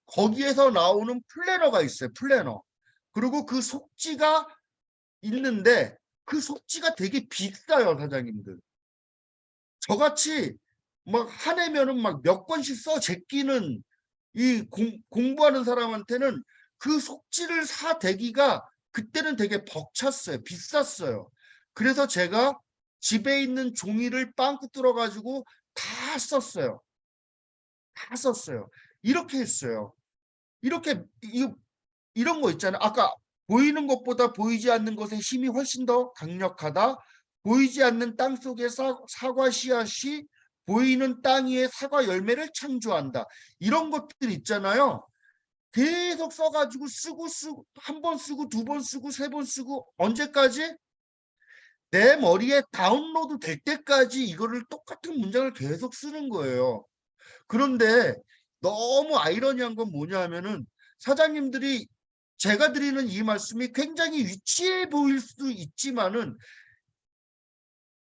거기에서 나오는 플래너가 있어요. 플래너. 그리고 그 속지가 있는데 그 속지가 되게 비싸요, 사장님들. 저같이 막 한 해면은 막 몇 권씩 써 제끼는 이 공부하는 사람한테는 그 속지를 사대기가 그때는 되게 벅찼어요. 비쌌어요. 그래서 제가 집에 있는 종이를 빵꾸 뚫어가지고 다 썼어요. 이렇게 했어요. 이렇게 이런 거 있잖아요. 아까 보이는 것보다 보이지 않는 것의 힘이 훨씬 더 강력하다. 보이지 않는 땅 속의 사과 씨앗이 보이는 땅 위에 사과 열매를 창조한다. 이런 것들 있잖아요. 계속 써가지고 쓰고 한 번 쓰고 두 번 쓰고 세 번 쓰고 언제까지? 내 머리에 다운로드 될 때까지 이거를 똑같은 문장을 계속 쓰는 거예요. 그런데 너무 아이러니한 건 뭐냐면은 사장님들이 제가 드리는 이 말씀이 굉장히 유치해 보일 수도 있지만은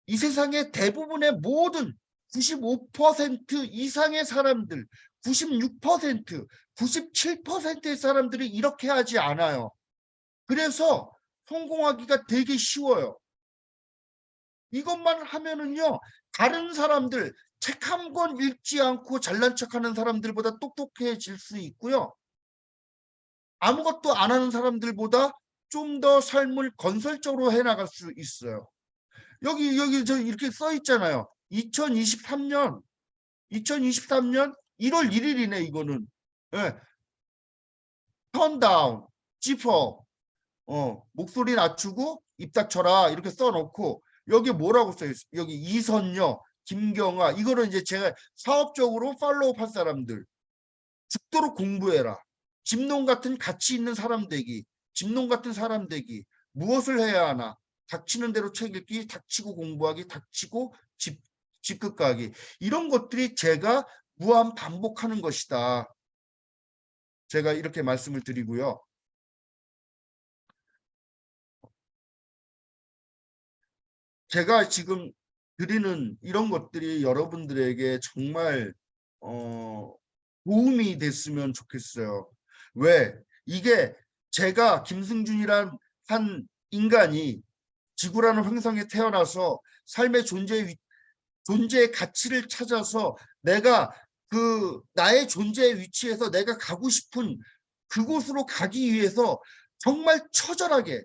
이 세상의 대부분의 모든 95% 이상의 사람들, 96%, 97%의 사람들이 이렇게 하지 않아요. 그래서 성공하기가 되게 쉬워요. 이것만 하면은요, 다른 사람들, 책 한 권 읽지 않고 잘난 척하는 사람들보다 똑똑해질 수 있고요. 아무것도 안 하는 사람들보다 좀 더 삶을 건설적으로 해나갈 수 있어요. 여기 저 이렇게 써 있잖아요. 2023년 1월 1일이네 이거는. 예. 턴다운, 지퍼, 목소리 낮추고 입 닥쳐라 이렇게 써놓고 여기 뭐라고 써 있어? 여기 이선녀, 김경아 이거는 이제 제가 사업적으로 팔로우할 사람들 죽도록 공부해라. 집농 같은 가치 있는 사람 되기, 집농 같은 사람 되기. 무엇을 해야 하나? 닥치는 대로 책 읽기, 닥치고 공부하기, 닥치고 집끝 가기. 이런 것들이 제가 무한 반복하는 것이다. 제가 이렇게 말씀을 드리고요. 제가 지금 드리는 이런 것들이 여러분들에게 정말 어, 도움이 됐으면 좋겠어요. 왜? 이게 제가 김승준이란 한 인간이 지구라는 행성에 태어나서 삶의 존재의 가치를 찾아서 내가 그 나의 존재의 위치에서 내가 가고 싶은 그곳으로 가기 위해서 정말 처절하게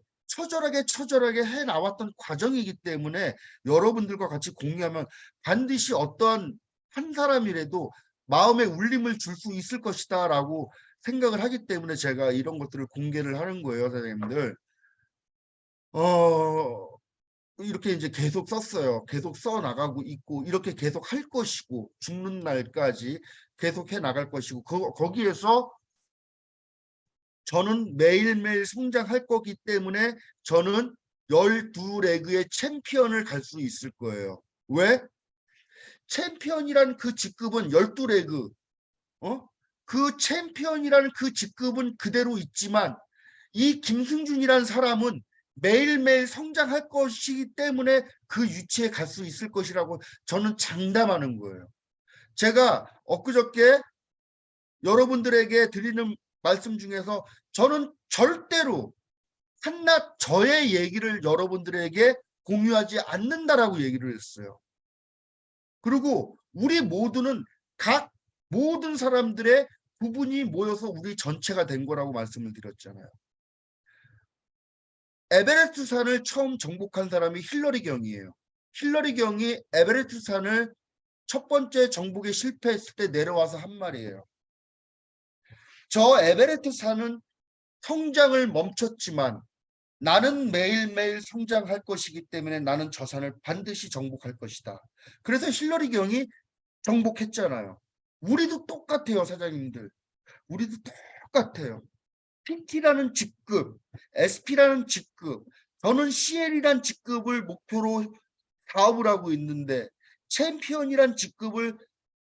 해 나왔던 과정이기 때문에 여러분들과 같이 공유하면 반드시 어떠한 한 사람이라도 마음의 울림을 줄 수 있을 것이다라고 생각을 하기 때문에 제가 이런 것들을 공개를 하는 거예요, 선생님들. 어, 이렇게 이제 계속 썼어요. 계속 써 나가고 있고 이렇게 계속 할 것이고 죽는 날까지 계속 해 나갈 것이고 거기에서 저는 매일매일 성장할 거기 때문에 저는 12레그의 챔피언을 갈 수 있을 거예요. 왜? 챔피언이란 그 직급은 12레그 그 챔피언이라는 그 직급은 그대로 있지만 이 김승준이라는 사람은 매일매일 성장할 것이기 때문에 그 위치에 갈 수 있을 것이라고 저는 장담하는 거예요. 제가 엊그저께 여러분들에게 드리는 말씀 중에서 저는 절대로 한낱 저의 얘기를 여러분들에게 공유하지 않는다라고 얘기를 했어요. 그리고 우리 모두는 각 모든 사람들의 부분이 모여서 우리 전체가 된 거라고 말씀을 드렸잖아요. 에베레스트 산을 처음 정복한 사람이 힐러리 경이에요. 힐러리 경이 에베레스트 산을 첫 번째 정복에 실패했을 때 내려와서 한 말이에요. 저 에베레스트 산은 성장을 멈췄지만 나는 매일매일 성장할 것이기 때문에 나는 저 산을 반드시 정복할 것이다. 그래서 힐러리 경이 정복했잖아요. 우리도 똑같아요, 사장님들. 우리도 똑같아요. PT라는 직급, SP라는 직급, 저는 CL이란 직급을 목표로 사업을 하고 있는데 챔피언이란 직급을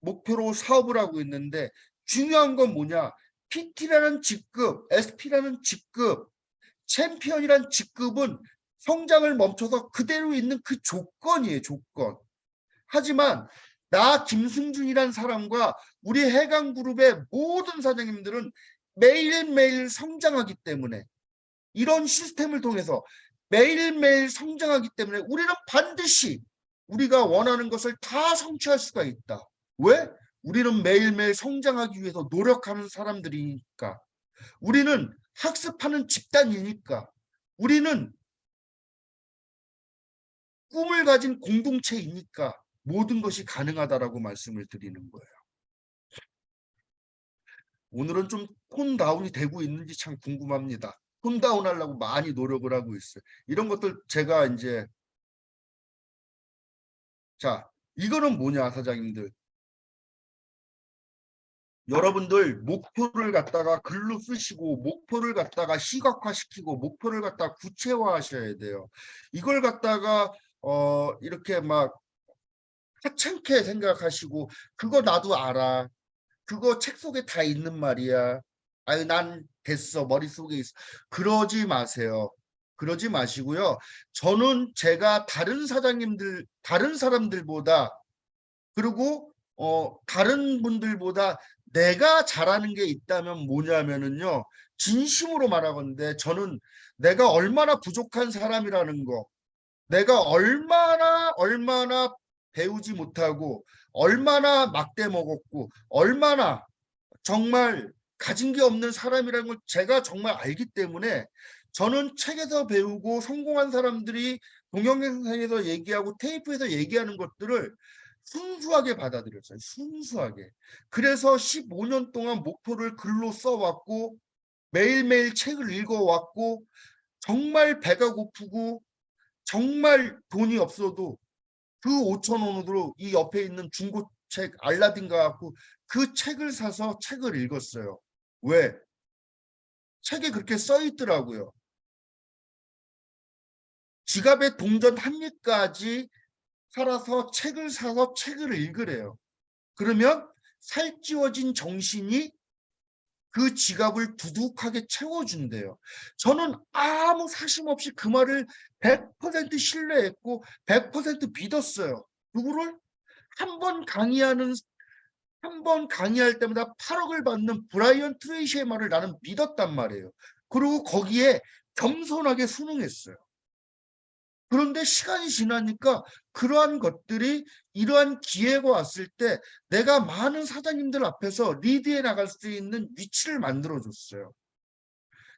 목표로 사업을 하고 있는데 중요한 건 뭐냐? PT라는 직급, SP라는 직급, 챔피언이란 직급은 성장을 멈춰서 그대로 있는 그 조건이에요, 조건. 하지만 나 김승준이란 사람과 우리 해강그룹의 모든 사장님들은 매일매일 성장하기 때문에 이런 시스템을 통해서 매일매일 성장하기 때문에 우리는 반드시 우리가 원하는 것을 다 성취할 수가 있다. 왜? 우리는 매일매일 성장하기 위해서 노력하는 사람들이니까. 우리는 학습하는 집단이니까. 우리는 꿈을 가진 공동체이니까 모든 것이 가능하다라고 말씀을 드리는 거예요. 오늘은 좀 톤 다운이 되고 있는지 참 궁금합니다. 톤 다운 하려고 많이 노력을 하고 있어요. 이런 것들 제가 이제 자, 이거는 뭐냐, 사장님들. 여러분들 목표를 갖다가 글로 쓰시고 목표를 갖다가 시각화시키고 목표를 갖다가 구체화하셔야 돼요. 이걸 갖다가 이렇게 막 하찮게 생각하시고 그거 나도 알아. 그거 책 속에 다 있는 말이야. 아유, 난 됐어. 머릿속에 있어. 그러지 마세요. 그러지 마시고요. 저는 제가 다른 사장님들, 다른 사람들보다 그리고 다른 분들보다 내가 잘하는 게 있다면 뭐냐면은요. 진심으로 말하건대 저는 내가 얼마나 부족한 사람이라는 거, 내가 얼마나 배우지 못하고 얼마나 막대 먹었고 얼마나 정말 가진 게 없는 사람이라는 걸 제가 정말 알기 때문에 저는 책에서 배우고 성공한 사람들이 동영상에서 얘기하고 테이프에서 얘기하는 것들을 순수하게 받아들였어요. 순수하게. 그래서 15년 동안 목표를 글로 써왔고 매일매일 책을 읽어왔고 정말 배가 고프고 정말 돈이 없어도 그 5천 원으로 이 옆에 있는 중고책 알라딘 가갖고 그 책을 사서 책을 읽었어요. 왜? 책에 그렇게 써 있더라고요. 지갑에 동전 한 입까지 살아서 책을 사서 책을 읽으래요. 그러면 살찌워진 정신이 그 지갑을 두둑하게 채워준대요. 저는 아무 사심 없이 그 말을 100% 신뢰했고 100% 믿었어요. 누구를? 한 번 강의하는 한 번 강의할 때마다 8억을 받는 브라이언 트레이시의 말을 나는 믿었단 말이에요. 그리고 거기에 겸손하게 순응했어요. 그런데 시간이 지나니까 그러한 것들이 이러한 기회가 왔을 때 내가 많은 사장님들 앞에서 리드해 나갈 수 있는 위치를 만들어줬어요.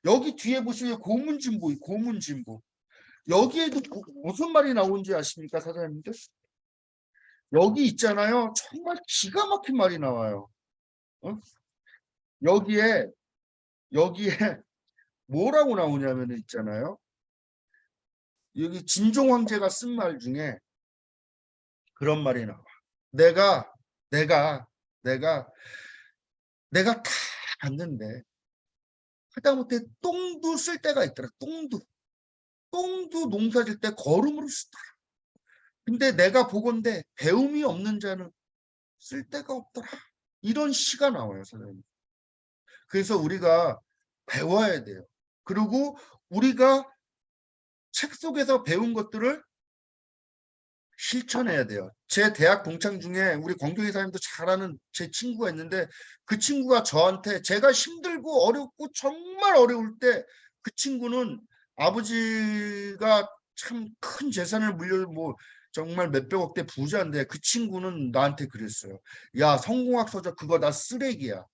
여기 뒤에 보시면 고문진보, 고문진보. 여기에도 무슨 말이 나오는지 아십니까, 사장님들? 여기 있잖아요. 정말 기가 막힌 말이 나와요. 어? 여기에 뭐라고 나오냐면 있잖아요. 여기 진종 황제가 쓴 말 중에 그런 말이 나와. 내가 내가 내가 내가 다 봤는데 하다못해 똥도 쓸 때가 있더라. 똥도 농사 질 때 거름으로 쓰더라. 근데 내가 보건대 배움이 없는 자는 쓸 데가 없더라. 이런 시가 나와요, 선생님. 그래서 우리가 배워야 돼요. 그리고 우리가 책 속에서 배운 것들을 실천해야 돼요. 제 대학 동창 중에 우리 권경희 사장님도 잘 아는 제 친구가 있는데 그 친구가 저한테 제가 힘들고 어렵고 정말 어려울 때 그 친구는 아버지가 참 큰 재산을 뭐 정말 몇백억 대 부자인데 그 친구는 나한테 그랬어요. 야, 성공학 서적 그거 다 쓰레기야.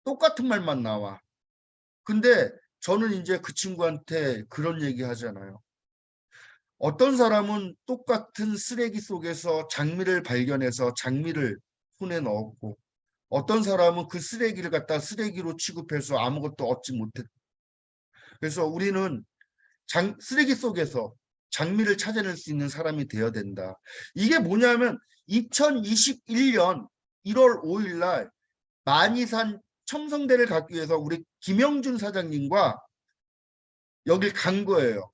똑같은 말만 나와. 근데 저는 이제 그 친구한테 그런 얘기 하잖아요. 어떤 사람은 똑같은 쓰레기 속에서 장미를 발견해서 장미를 손에 넣었고 어떤 사람은 그 쓰레기를 갖다 쓰레기로 취급해서 아무것도 얻지 못했다. 그래서 우리는 쓰레기 속에서 장미를 찾아낼 수 있는 사람이 되어야 된다. 이게 뭐냐면 2021년 1월 5일 날 만이산 첨성대를 가기 위해서 우리 김영준 사장님과 여길 간 거예요.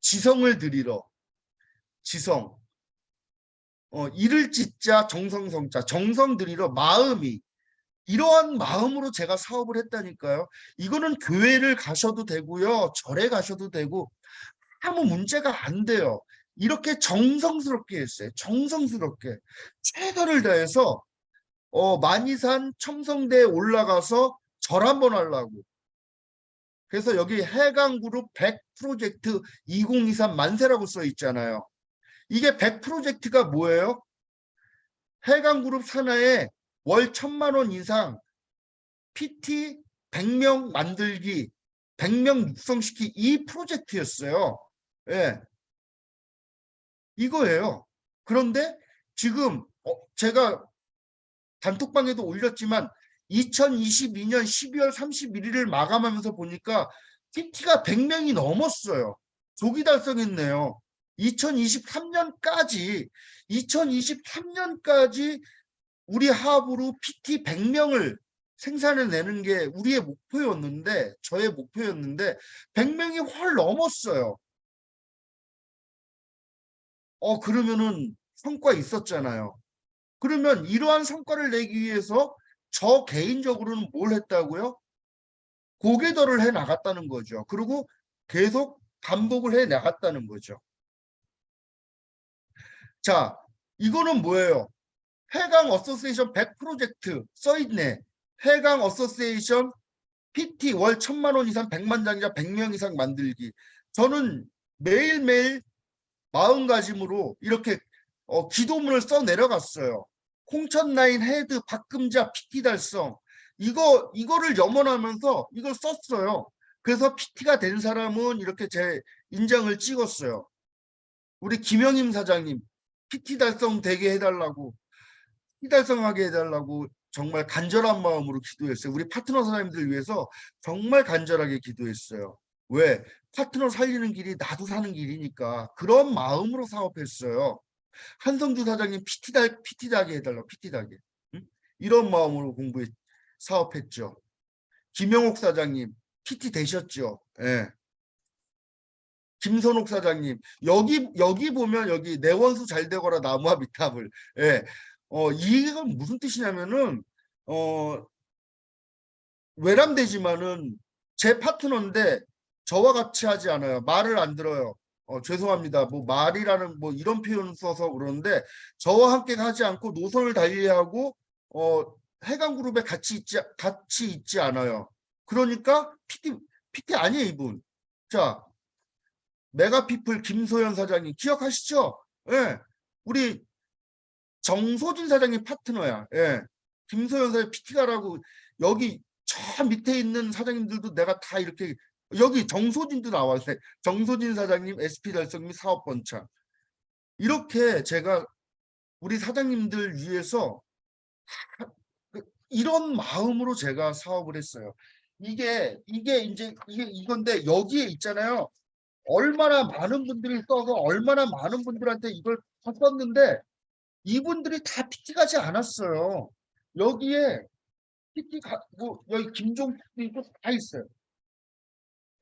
지성을 드리러. 지성. 이를 짓자 정성성자. 정성 들이러 마음이. 이러한 마음으로 제가 사업을 했다니까요. 이거는 교회를 가셔도 되고요. 절에 가셔도 되고 아무 문제가 안 돼요. 이렇게 정성스럽게 했어요. 정성스럽게. 최선을 다해서 만이산 첨성대에 올라가서 절 한번 하려고. 그래서 여기 해강그룹 100 프로젝트 2023 만세라고 써 있잖아요. 이게 100 프로젝트가 뭐예요? 해강그룹 산하에 월 1,000만 원 이상 PT 100명 만들기, 100명 육성시키기 이 프로젝트였어요. 예, 이거예요. 그런데 지금 제가 단톡방에도 올렸지만 2022년 12월 31일을 마감하면서 보니까 PT가 100명이 넘었어요. 조기 달성했네요. 2023년까지 우리 하부로 PT 100명을 생산해내는 게 우리의 목표였는데, 저의 목표였는데 100명이 훨 넘었어요. 그러면은 성과 있었잖아요. 그러면 이러한 성과를 내기 위해서 저 개인적으로는 뭘 했다고요? 고개더를 해 나갔다는 거죠. 그리고 계속 반복을 해 나갔다는 거죠. 자, 이거는 뭐예요? 해강 어소시에이션 100 프로젝트 써있네. 해강 어소시에이션 PT 월 1000만 원 이상 100만 장자 100명 이상 만들기. 저는 매일매일 마음가짐으로 이렇게 기도문을 써 내려갔어요. 홍천라인 헤드 박금자 PT 달성. 이거를 염원하면서 이걸 썼어요. 그래서 PT가 된 사람은 이렇게 제 인장을 찍었어요. 우리 김영임 사장님 PT 달성 되게 해달라고, PT 달성하게 해달라고 정말 간절한 마음으로 기도했어요. 우리 파트너 사장님들 위해서 정말 간절하게 기도했어요. 왜? 파트너 살리는 길이 나도 사는 길이니까 그런 마음으로 사업했어요. 한성주 사장님 PT 다게 해달라고, PT 다게. 응? 이런 마음으로 사업했죠. 김영옥 사장님 PT 되셨죠? 예. 김선옥 사장님 여기 보면 여기 내 원수 잘 되거라 나무와 미탑을. 예. 이건 무슨 뜻이냐면은 외람되지만은 제 파트너인데 저와 같이 하지 않아요. 말을 안 들어요. 죄송합니다. 뭐 말이라는 뭐 이런 표현 써서 그러는데 저와 함께 하지 않고 노선을 달리하고 해강그룹에 같이 있지 않아요. 그러니까 PT 아니에요, 이분. 자, 메가피플 김소연 사장님 기억하시죠? 예. 우리 정소진 사장님 파트너야. 예. 김소연 사장님 PT가라고 여기 저 밑에 있는 사장님들도 내가 다 이렇게 여기 정소진도 나왔어요. 정소진 사장님 SP 달성 및 사업 번창. 이렇게 제가 우리 사장님들 위해서 이런 마음으로 제가 사업을 했어요. 이건데 여기에 있잖아요. 얼마나 많은 분들이 써서 얼마나 많은 분들한테 이걸 썼는데 이분들이 다 PT 가지 않았어요. 여기에 뭐 여기 김종도 있고 다 있어요.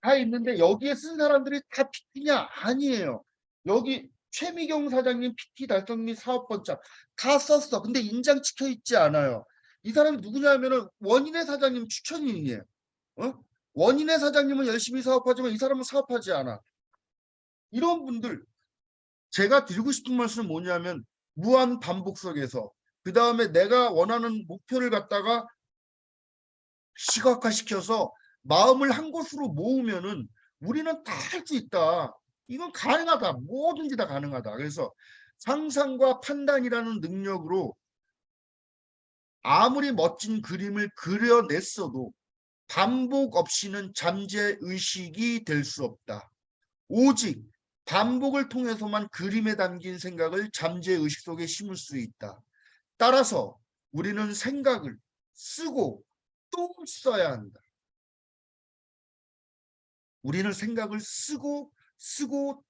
다 있는데 여기에 쓴 사람들이 다 PT냐? 아니에요. 여기 최미경 사장님 PT 달성 및 사업 번창 다 썼어. 근데 인장 찍혀 있지 않아요. 이 사람이 누구냐면은 원인의 사장님 추천인이에요. 원인의 사장님은 열심히 사업하지만 이 사람은 사업하지 않아. 이런 분들 제가 드리고 싶은 말씀은 뭐냐면 무한 반복 속에서 그 다음에 내가 원하는 목표를 갖다가 시각화시켜서 마음을 한 곳으로 모으면은 우리는 다 할 수 있다. 이건 가능하다. 뭐든지 다 가능하다. 그래서 상상과 판단이라는 능력으로 아무리 멋진 그림을 그려냈어도 반복 없이는 잠재의식이 될 수 없다. 오직 반복을 통해서만 그림에 담긴 생각을 잠재의식 속에 심을 수 있다. 따라서 우리는 생각을 쓰고 또 써야 한다. 우리는 생각을 쓰고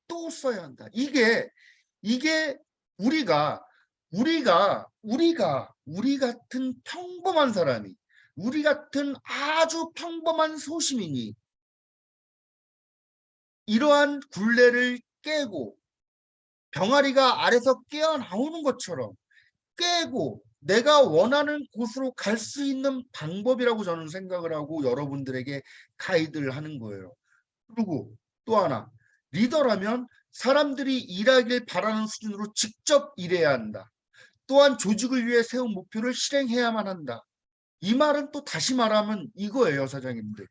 또 써야 한다. 이게 우리 같은 평범한 사람이 우리 같은 아주 평범한 소시민이 이러한 굴레를 깨고 병아리가 아래서 깨어나오는 것처럼 깨고 내가 원하는 곳으로 갈 수 있는 방법이라고 저는 생각을 하고 여러분들에게 가이드를 하는 거예요. 그리고 또 하나, 리더라면 사람들이 일하길 바라는 수준으로 직접 일해야 한다. 또한 조직을 위해 세운 목표를 실행해야만 한다. 이 말은 또 다시 말하면 이거예요, 사장님들.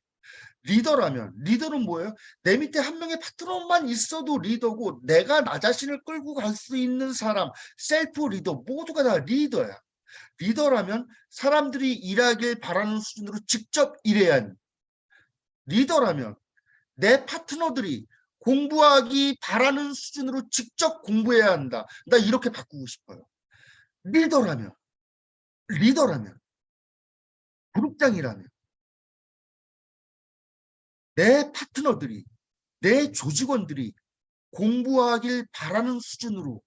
리더는 뭐예요? 내 밑에 한 명의 파트너만 있어도 리더고 내가 나 자신을 끌고 갈 수 있는 사람, 셀프 리더 모두가 다 리더야. 리더라면 사람들이 일하길 바라는 수준으로 직접 일해야 한다. 리더라면 내 파트너들이 공부하기 바라는 수준으로 직접 공부해야 한다. 나 이렇게 바꾸고 싶어요. 리더라면 그룹장이라면 내 파트너들이, 내 조직원들이 공부하길 바라는 수준으로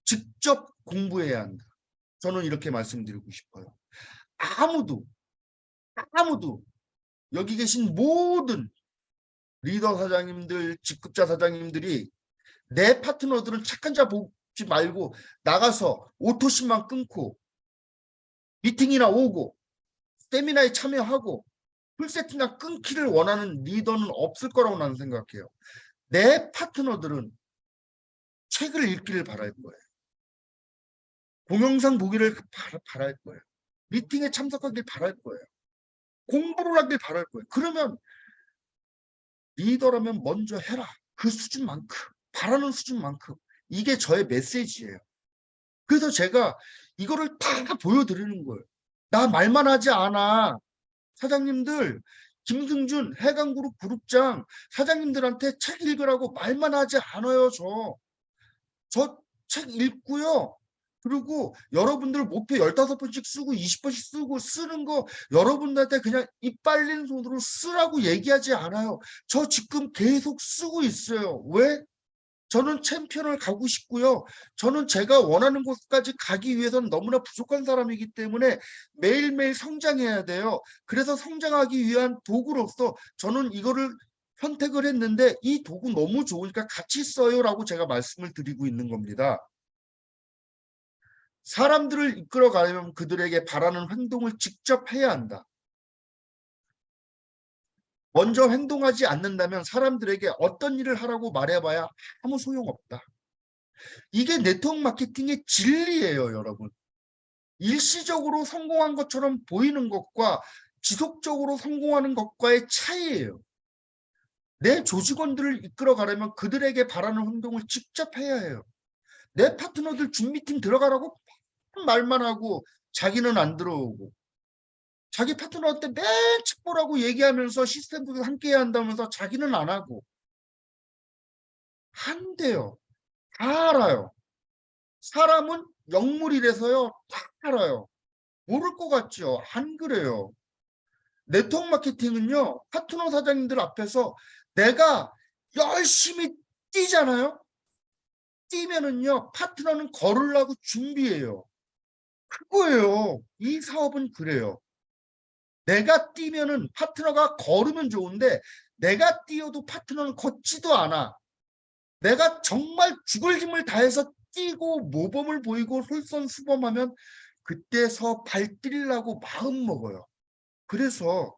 직접 공부해야 한다. 저는 이렇게 말씀드리고 싶어요. 아무도 여기 계신 모든 리더 사장님들, 직급자 사장님들이 내 파트너들은 착한 자 보지 말고 나가서 오토십만 끊고 미팅이나 오고 세미나에 참여하고 풀세팅이나 끊기를 원하는 리더는 없을 거라고 나는 생각해요. 내 파트너들은 책을 읽기를 바랄 거예요. 동영상 보기를 바랄 거예요. 미팅에 참석하길 바랄 거예요. 공부를 하길 바랄 거예요. 그러면 리더라면 먼저 해라. 그 수준만큼, 바라는 수준만큼. 이게 저의 메시지예요. 그래서 제가 이거를 다 보여드리는 거예요. 나 말만 하지 않아. 사장님들, 김승준 해강그룹 그룹장 사장님들한테 책 읽으라고 말만 하지 않아요. 저 책 읽고요. 그리고 여러분들 목표 15번씩 쓰고 20번씩 쓰고 쓰는 거 여러분들한테 그냥 입 빨린 손으로 쓰라고 얘기하지 않아요. 저 지금 계속 쓰고 있어요. 왜? 저는 챔피언을 가고 싶고요. 저는 제가 원하는 곳까지 가기 위해서는 너무나 부족한 사람이기 때문에 매일매일 성장해야 돼요. 그래서 성장하기 위한 도구로서 저는 이거를 선택을 했는데 이 도구 너무 좋으니까 같이 써요라고 제가 말씀을 드리고 있는 겁니다. 사람들을 이끌어가려면 그들에게 바라는 행동을 직접 해야 한다. 먼저 행동하지 않는다면 사람들에게 어떤 일을 하라고 말해봐야 아무 소용없다. 이게 네트워크 마케팅의 진리예요, 여러분. 일시적으로 성공한 것처럼 보이는 것과 지속적으로 성공하는 것과의 차이예요. 내 조직원들을 이끌어가려면 그들에게 바라는 행동을 직접 해야 해요. 내 파트너들 줌 미팅 들어가라고 말만 하고 자기는 안 들어오고 자기 파트너한테 맨 책보라고 얘기하면서 시스템도 함께 해야 한다면서 자기는 안 하고 한대요. 다 알아요. 사람은 영물이라서요. 다 알아요. 모를 것 같죠? 안 그래요. 네트워크 마케팅은요. 파트너 사장님들 앞에서 내가 열심히 뛰잖아요. 뛰면은요. 파트너는 걸으려고 준비해요. 그거예요. 이 사업은 그래요. 내가 뛰면은 파트너가 걸으면 좋은데 내가 뛰어도 파트너는 걷지도 않아. 내가 정말 죽을 힘을 다해서 뛰고 모범을 보이고 솔선수범하면 그때서 발 뛰려고 마음 먹어요. 그래서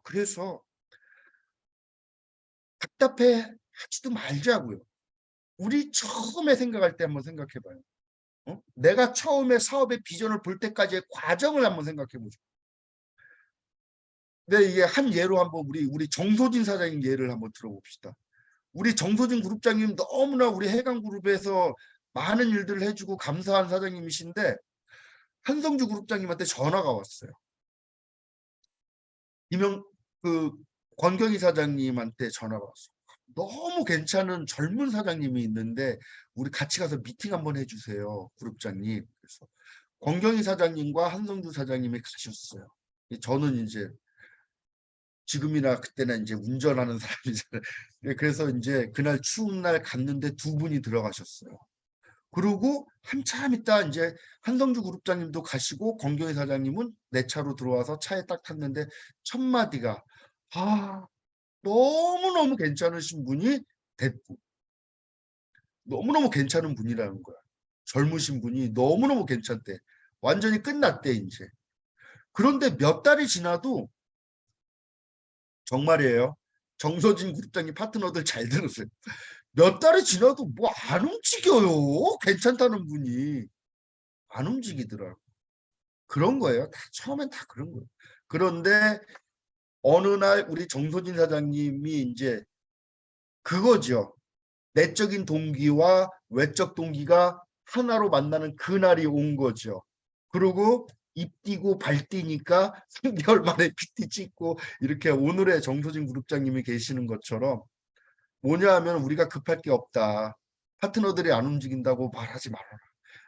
답답해 하지도 말자고요. 우리 처음에 생각할 때 한번 생각해 봐요. 내가 처음에 사업의 비전을 볼 때까지의 과정을 한번 생각해 보죠. 네, 이게 한 예로 한번 우리 정소진 사장님 예를 한번 들어봅시다. 우리 정소진 그룹장님 너무나 우리 해강그룹에서 많은 일들을 해주고 감사한 사장님이신데 한성주 그룹장님한테 전화가 왔어요. 권경희 사장님한테 전화가 왔어요. 너무 괜찮은 젊은 사장님이 있는데 우리 같이 가서 미팅 한번 해주세요. 그룹장님. 그래서 권경희 사장님과 한성주 사장님이 가셨어요. 저는 이제 지금이나 그때는 이제 운전하는 사람이잖아요. 그래서 이제 그날 추운 날 갔는데 두 분이 들어가셨어요. 그리고 한참 있다 이제 한성주 그룹장님도 가시고 권경희 사장님은 내 차로 들어와서 차에 딱 탔는데 첫 마디가 너무너무 괜찮으신 분이 됐고 너무너무 괜찮은 분이라는 거야. 젊으신 분이 너무너무 괜찮대. 완전히 끝났대 이제. 그런데 몇 달이 지나도 정말이에요. 정서진 그룹장님 파트너들 잘 들으세요. 몇 달이 지나도 뭐 안 움직여요. 괜찮다는 분이 안 움직이더라고. 그런 거예요. 처음엔 다 그런 거예요. 그런데 어느 날 우리 정소진 사장님이 이제 그거죠. 내적인 동기와 외적 동기가 하나로 만나는 그날이 온 거죠. 그리고 입 띄고 발 띄니까 3개월 만에 PT 찍고 이렇게 오늘의 정소진 그룹장님이 계시는 것처럼 뭐냐 하면 우리가 급할 게 없다. 파트너들이 안 움직인다고 말하지 말아라.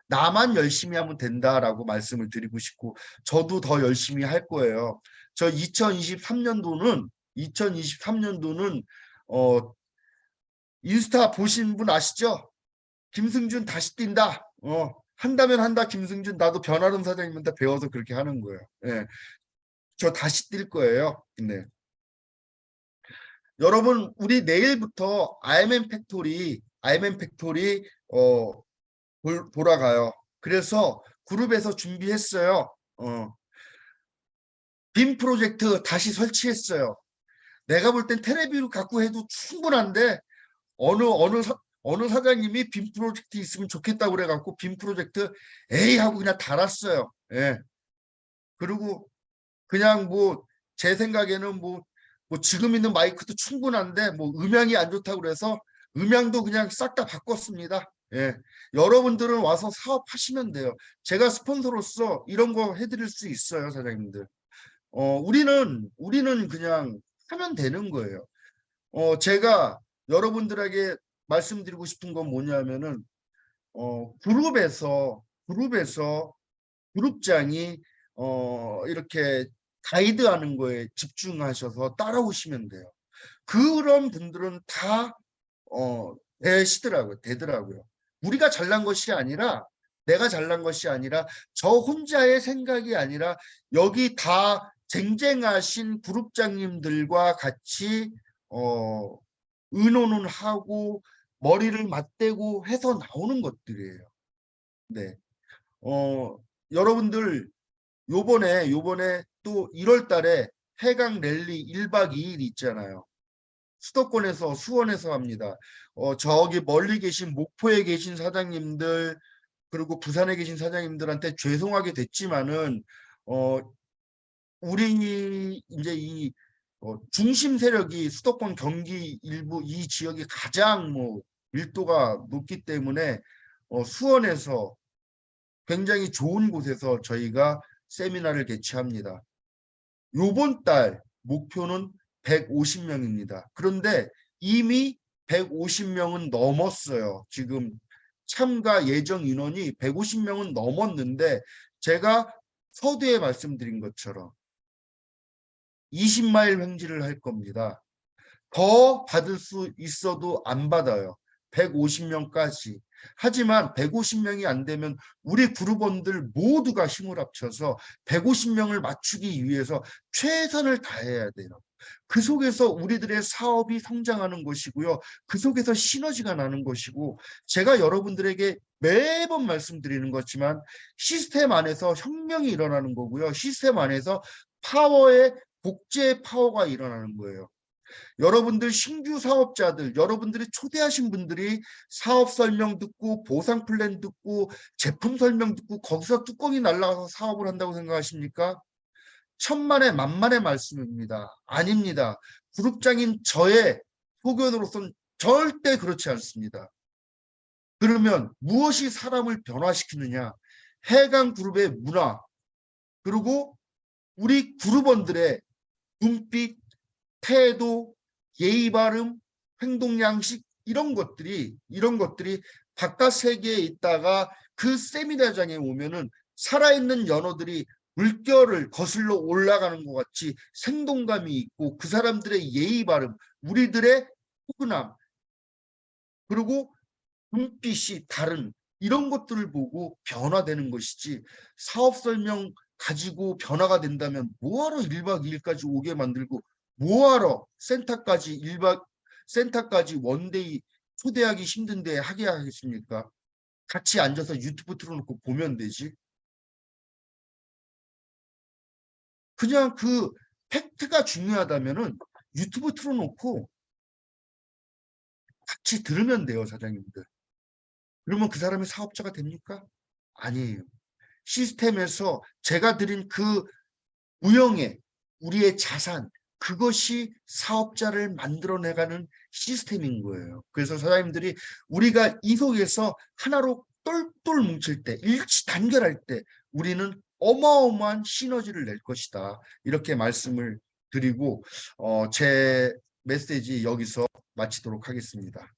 나만 열심히 하면 된다라고 말씀을 드리고 싶고 저도 더 열심히 할 거예요. 저 2023년도는 인스타 보신 분 아시죠? 김승준 다시 뛴다. 한다면 한다 김승준. 나도 변화름 사장님한테 배워서 그렇게 하는 거예요. 예. 저 다시 뛸 거예요. 네. 여러분, 우리 내일부터 IMM 팩토리 돌아가요. 그래서 그룹에서 준비했어요. 빔 프로젝트 다시 설치했어요. 내가 볼 땐 테레비로 갖고 해도 충분한데 어느 사장님이 빔 프로젝트 있으면 좋겠다고 그래갖고 빔 프로젝트 에이 하고 그냥 달았어요. 예. 그리고 그냥 뭐 제 생각에는 뭐 지금 있는 마이크도 충분한데 뭐 음향이 안 좋다고 그래서 음향도 그냥 싹 다 바꿨습니다. 예. 여러분들은 와서 사업하시면 돼요. 제가 스폰서로서 이런 거 해드릴 수 있어요, 사장님들. 우리는 그냥 하면 되는 거예요. 제가 여러분들에게 말씀드리고 싶은 건 뭐냐면은 그룹에서 그룹장이 이렇게 가이드하는 거에 집중하셔서 따라오시면 돼요. 그런 분들은 다 되더라고요. 우리가 잘난 것이 아니라 내가 잘난 것이 아니라 저 혼자의 생각이 아니라 여기 다 쟁쟁하신 그룹장님들과 같이 의논을 하고 머리를 맞대고 해서 나오는 것들이에요. 네. 여러분들 요번에 또 1월 달에 해강 랠리 1박 2일 있잖아요. 수도권에서 수원에서 합니다. 저기 멀리 계신 목포에 계신 사장님들 그리고 부산에 계신 사장님들한테 죄송하게 됐지만은 우리 이제 이 중심 세력이 수도권 경기 일부 이 지역이 가장 뭐 밀도가 높기 때문에 수원에서 굉장히 좋은 곳에서 저희가 세미나를 개최합니다. 요번 달 목표는 150명입니다. 그런데 이미 150명은 넘었어요. 지금 참가 예정 인원이 150명은 넘었는데 제가 서두에 말씀드린 것처럼 20마일 횡지를 할 겁니다. 더 받을 수 있어도 안 받아요. 150명까지. 하지만 150명이 안 되면 우리 그룹원들 모두가 힘을 합쳐서 150명을 맞추기 위해서 최선을 다해야 돼요. 그 속에서 우리들의 사업이 성장하는 것이고요. 그 속에서 시너지가 나는 것이고 제가 여러분들에게 매번 말씀드리는 거지만 시스템 안에서 혁명이 일어나는 거고요. 시스템 안에서 파워의 복제의 파워가 일어나는 거예요. 여러분들 신규 사업자들, 여러분들이 초대하신 분들이 사업 설명 듣고 보상 플랜 듣고 제품 설명 듣고 거기서 뚜껑이 날아가서 사업을 한다고 생각하십니까? 천만의 만만의 말씀입니다. 아닙니다. 그룹장인 저의 소견으로서는 절대 그렇지 않습니다. 그러면 무엇이 사람을 변화시키느냐? 해강 그룹의 문화, 그리고 우리 그룹원들의 눈빛, 태도, 예의 바름, 행동 양식 이런 것들이 바깥 세계에 있다가 그 세미나장에 오면은 살아있는 연어들이 물결을 거슬러 올라가는 것 같이 생동감이 있고 그 사람들의 예의 바름, 우리들의 포근함, 그리고 눈빛이 다른 이런 것들을 보고 변화되는 것이지 사업 설명 가지고 변화가 된다면 뭐하러 1박 2일까지 오게 만들고 뭐하러 센터까지 원데이 초대하기 힘든데 하게 하겠습니까? 같이 앉아서 유튜브 틀어놓고 보면 되지. 그냥 그 팩트가 중요하다면은 유튜브 틀어놓고 같이 들으면 돼요, 사장님들. 그러면 그 사람이 사업자가 됩니까? 아니에요. 시스템에서 제가 드린 그 무형의 우리의 자산, 그것이 사업자를 만들어내가는 시스템인 거예요. 그래서 사장님들이 우리가 이 속에서 하나로 똘똘 뭉칠 때, 일치 단결할 때 우리는 어마어마한 시너지를 낼 것이다. 이렇게 말씀을 드리고 제 메시지 여기서 마치도록 하겠습니다.